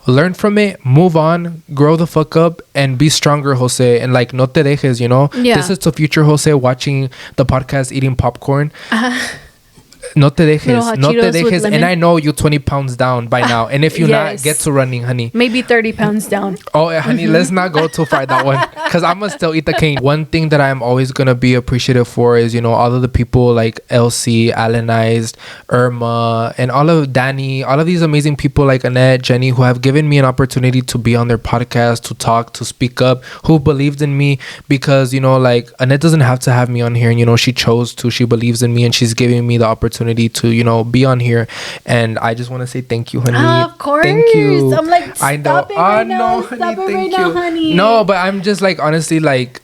B: learn from it, move on, grow the fuck up, and be stronger, Jose. And like, no te dejes, you know? This is the future Jose watching the podcast, eating popcorn. No te dejes. And I know you 20 pounds down by now. And if you're not, get to running, honey.
A: Maybe 30 pounds down.
B: Oh, honey, let's not go too far that one. Because I'm going to still eat the cane. One thing that I'm always going to be appreciative for is, you know, all of the people like Elsie, Alanized, Irma, and all of Danny, all of these amazing people like Annette, Jenny, who have given me an opportunity to be on their podcast, to talk, to speak up, who believed in me. Because, you know, like Annette doesn't have to have me on here. And, you know, she chose to. She believes in me, and she's giving me the opportunity to, you know, be on here. And I just want to say thank you, honey.
A: Of course.
B: Thank you.
A: I'm like,
B: I know.
A: Stop it right now, honey.
B: No, but I'm just like, honestly, like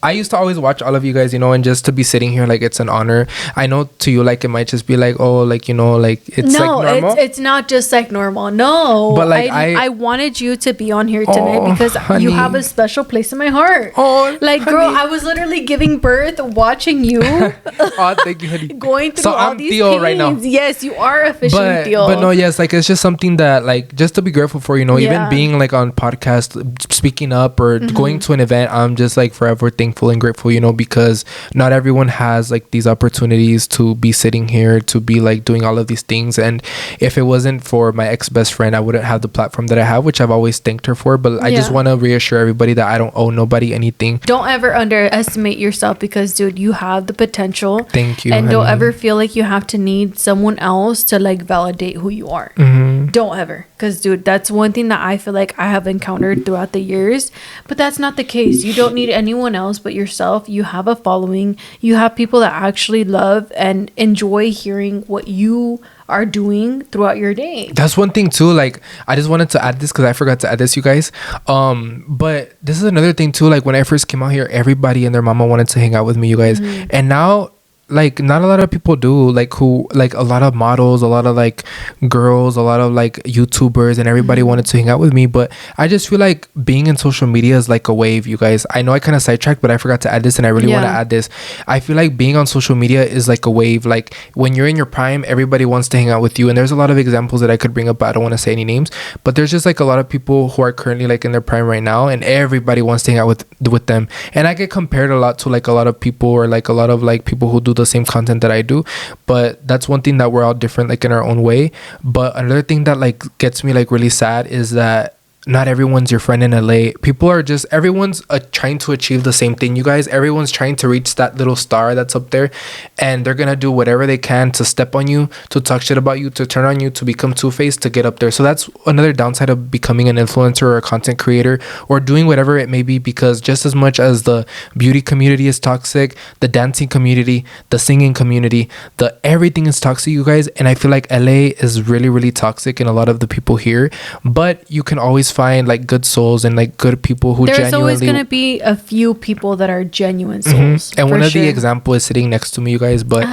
B: I used to always watch all of you guys, you know, and just to be sitting here, like, it's an honor. I know to you, like, it might just be like, oh, like, you know, like, it's like normal.
A: It's not just like normal. No.
B: But like,
A: I wanted you to be on here tonight because you have a special place in my heart.
B: Oh,
A: like, honey. Girl, I was literally giving birth, watching you.
B: Oh, thank you, honey.
A: Going through
B: so
A: all
B: I'm
A: these
B: Theo
A: pains.
B: Right now.
A: Yes, you are officially Theo.
B: But no, yes, like, it's just something that, like, just to be grateful for, you know, even being, like, on podcast, speaking up or going to an event, I'm just, like, forever thankful and grateful, you know, because not everyone has like these opportunities to be sitting here, to be like doing all of these things. And if it wasn't for my ex-best friend, I wouldn't have the platform that I have, which I've always thanked her for. But I just want to reassure everybody that I don't owe nobody anything. Don't
A: ever underestimate yourself, because dude, you have the potential.
B: Thank you.
A: And honey. Don't ever feel like you have to need someone else to like validate who you are. Don't ever. Because dude, that's one thing that I feel like I have encountered throughout the years. But that's not the case. You don't need anyone else but yourself. You have a following. You have people that actually love and enjoy hearing what you are doing throughout your day.
B: That's one thing too. Like, I just wanted to add this because I forgot to add this, you guys. But this is another thing too. Like, when I first came out here, everybody and their mama wanted to hang out with me, you guys. And now, like, not a lot of people do, like, who, like, a lot of models, a lot of like girls, a lot of like YouTubers, and everybody wanted to hang out with me. But I just feel like being in social media is like a wave, you guys. I know I kind of sidetracked, but I forgot to add this, and I really want to add this. I feel like being on social media is like a wave. Like, when you're in your prime, everybody wants to hang out with you. And there's a lot of examples that I could bring up, but I don't want to say any names. But there's just like a lot of people who are currently like in their prime right now, and everybody wants to hang out with them. And I get compared a lot to like a lot of people, or like a lot of like people who do the same content that I do. But that's one thing that we're all different, like, in our own way. But another thing that like gets me like really sad is that not everyone's your friend in LA. People are just, everyone's trying to achieve the same thing, you guys. Everyone's trying to reach that little star that's up there, and they're gonna do whatever they can to step on you, to talk shit about you, to turn on you, to become two-faced, to get up there. So that's another downside of becoming an influencer or a content creator, or doing whatever it may be, because just as much as the beauty community is toxic, the dancing community, the singing community, the everything is toxic, you guys. And I feel like LA is really, really toxic, and a lot of the people here. But you can always always find like good souls and like good people who
A: there's
B: genuinely.
A: always gonna be a few people that are genuine souls.
B: And one of
A: sure.
B: the example is sitting next to me, you guys. But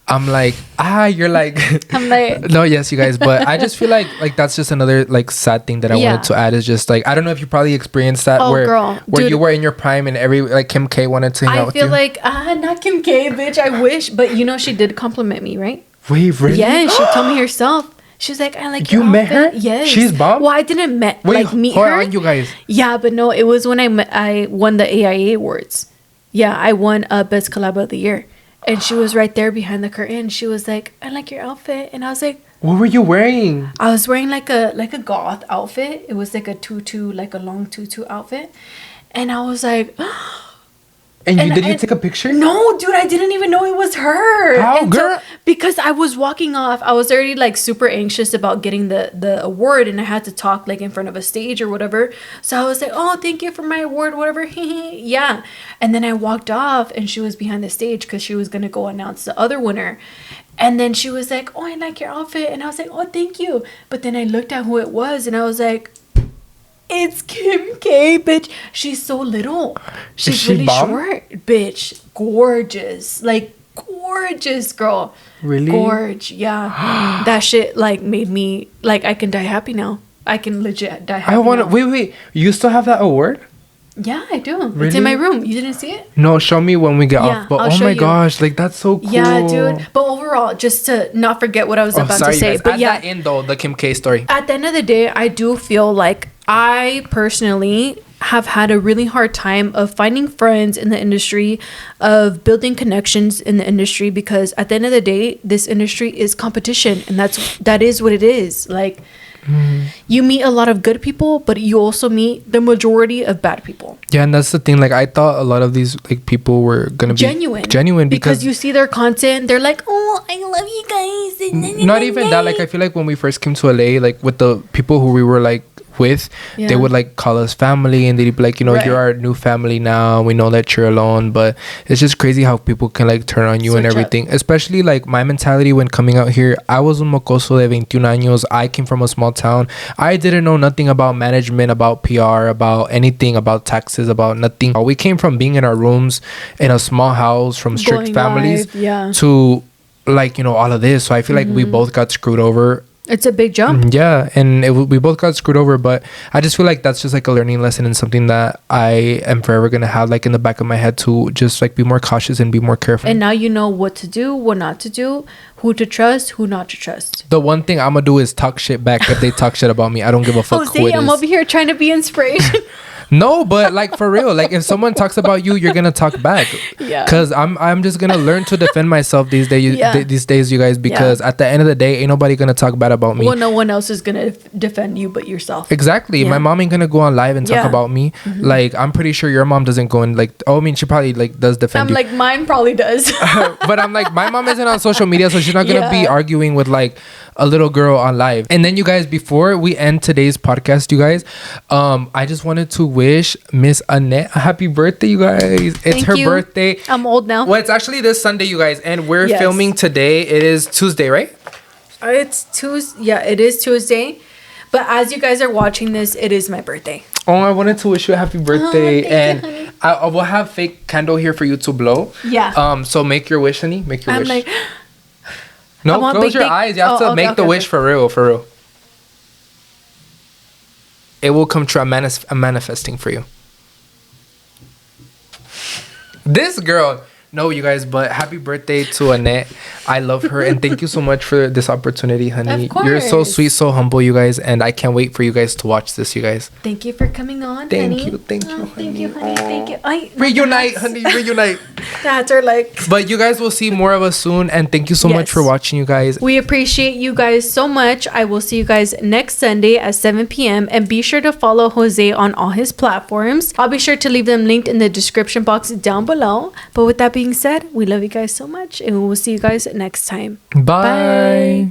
B: I'm like, you're like,
A: I'm like,
B: no, yes, you guys. But I just feel like that's just another like sad thing that I wanted to add is just like, I don't know if you probably experienced that where
A: dude,
B: you were in your prime and every like Kim K wanted to hang out with you.
A: I feel like not Kim K, bitch. I wish, but you know she did compliment me, right?
B: Wait, really?
A: Yeah, she told me herself. She was like, I like
B: you
A: your
B: met
A: outfit.
B: her.
A: Yes.
B: She's bomb.
A: Well, I didn't meet
B: hold
A: her.
B: on, you guys.
A: Yeah, but no, it was when I won the AIA awards. Yeah, I won Best Collab of the Year, and she was right there behind the curtain. She was like, I like your outfit, and I was like,
B: what were you wearing?
A: I was wearing like a goth outfit. It was like a tutu, like a long tutu outfit, and I was like.
B: And did you take a picture?
A: No, dude, I didn't even know it was her.
B: How, girl?
A: Because I was walking off, I was already like super anxious about getting the award, and I had to talk like in front of a stage or whatever. So I was like, oh, thank you for my award, whatever. Yeah. And then I walked off, and she was behind the stage because she was gonna go announce the other winner. And then she was like, oh, I like your outfit. And I was like, oh, thank you. But then I looked at who it was, and I was like, it's Kim K, bitch. She's so little. She's really short, bitch. Gorgeous. Like, gorgeous, girl.
B: Really?
A: Gorge, yeah. That shit, like, made me, like, I can die happy now. I can legit die happy now.
B: Wait. You still have that award?
A: Yeah, I do.
B: Really?
A: It's in my room. You didn't see it?
B: No, show me when we get off. But
A: I'll
B: oh my gosh, like that's so cool.
A: Yeah, dude. But overall, just to not forget what I was about to say.
B: Guys.
A: But
B: add that in though, the Kim K story.
A: At the end of the day, I do feel like I personally have had a really hard time of finding friends in the industry, of building connections in the industry, because at the end of the day, this industry is competition, and that is what it is. Like, you meet a lot of good people, but you also meet the majority of bad people.
B: Yeah, and that's the thing. Like, I thought a lot of these like people were gonna be genuine because
A: you see their content, they're like, oh, I love you guys.
B: Not even that. Like, I feel like when we first came to LA, like with the people who we were like with, they would like call us family, and they'd be like, you know, you're our new family now, we know that you're alone. But it's just crazy how people can like turn on you and everything. Especially like my mentality when coming out here, I was un mocoso de 21 años. I came from a small town. I didn't know nothing about management, about PR, about anything, about taxes, about nothing. We came from being in our rooms in a small house, from strict families to like, you know, all of this. So I feel like we both got screwed over.
A: It's a big jump.
B: Yeah, and we both got screwed over, but I just feel like that's just like a learning lesson and something that I am forever gonna have like in the back of my head to just like be more cautious and be more careful.
A: And now you know what to do, what not to do, who to trust, who not to trust.
B: The one thing I'm gonna do is talk shit back if they talk shit about me. I don't give a fuck who it is.
A: I'm over here trying to be inspiration.
B: No, but like for real, like if someone talks about you, you're gonna talk back. Yeah. Because I'm just gonna learn to defend myself these days. These days, you guys, because at the end of the day, ain't nobody gonna talk bad about me.
A: Well, no one else is gonna defend you but yourself.
B: Exactly. My mom ain't gonna go on live and talk about me. Like I'm pretty sure your mom doesn't go and like. Oh, I mean, she probably like does defend you.
A: I'm like mine probably does.
B: But I'm like my mom isn't on social media, so she's not gonna be arguing with like a little girl on live. And then you guys, before we end today's podcast, you guys, I just wanted to wish Miss Annette a happy birthday, you guys. It's her birthday.
A: I'm old now.
B: Well, it's actually this Sunday, you guys, and we're filming today. It is Tuesday, right?
A: It's Tuesday. Yeah, it is Tuesday. But as you guys are watching this, it is my birthday.
B: Oh, I wanted to wish you a happy birthday.
A: Thank you,
B: and I will have fake candle here for you to blow.
A: Yeah.
B: So make your wish, honey. Make your wish.
A: Like,
B: no, close your eyes. You have to make the wish for real, for real. It will come true. I'm manifesting for you. This girl. No, you guys, but happy birthday to Annette. I love her, and thank you so much for this opportunity, honey.
A: Of course.
B: You're so sweet, so humble, you guys, and I can't wait for you guys to watch this, you guys.
A: Thank you for coming on,
B: honey.
A: Thank you, honey. Thank you.
B: Reunite, honey, reunite.
A: That's our like.
B: But you guys will see more of us soon, and thank you so much for watching, you guys.
A: We appreciate you guys so much. I will see you guys next Sunday at 7 p.m. And be sure to follow Jose on all his platforms. I'll be sure to leave them linked in the description box down below. But with that being said, we love you guys so much, and we will see you guys next time.
B: Bye.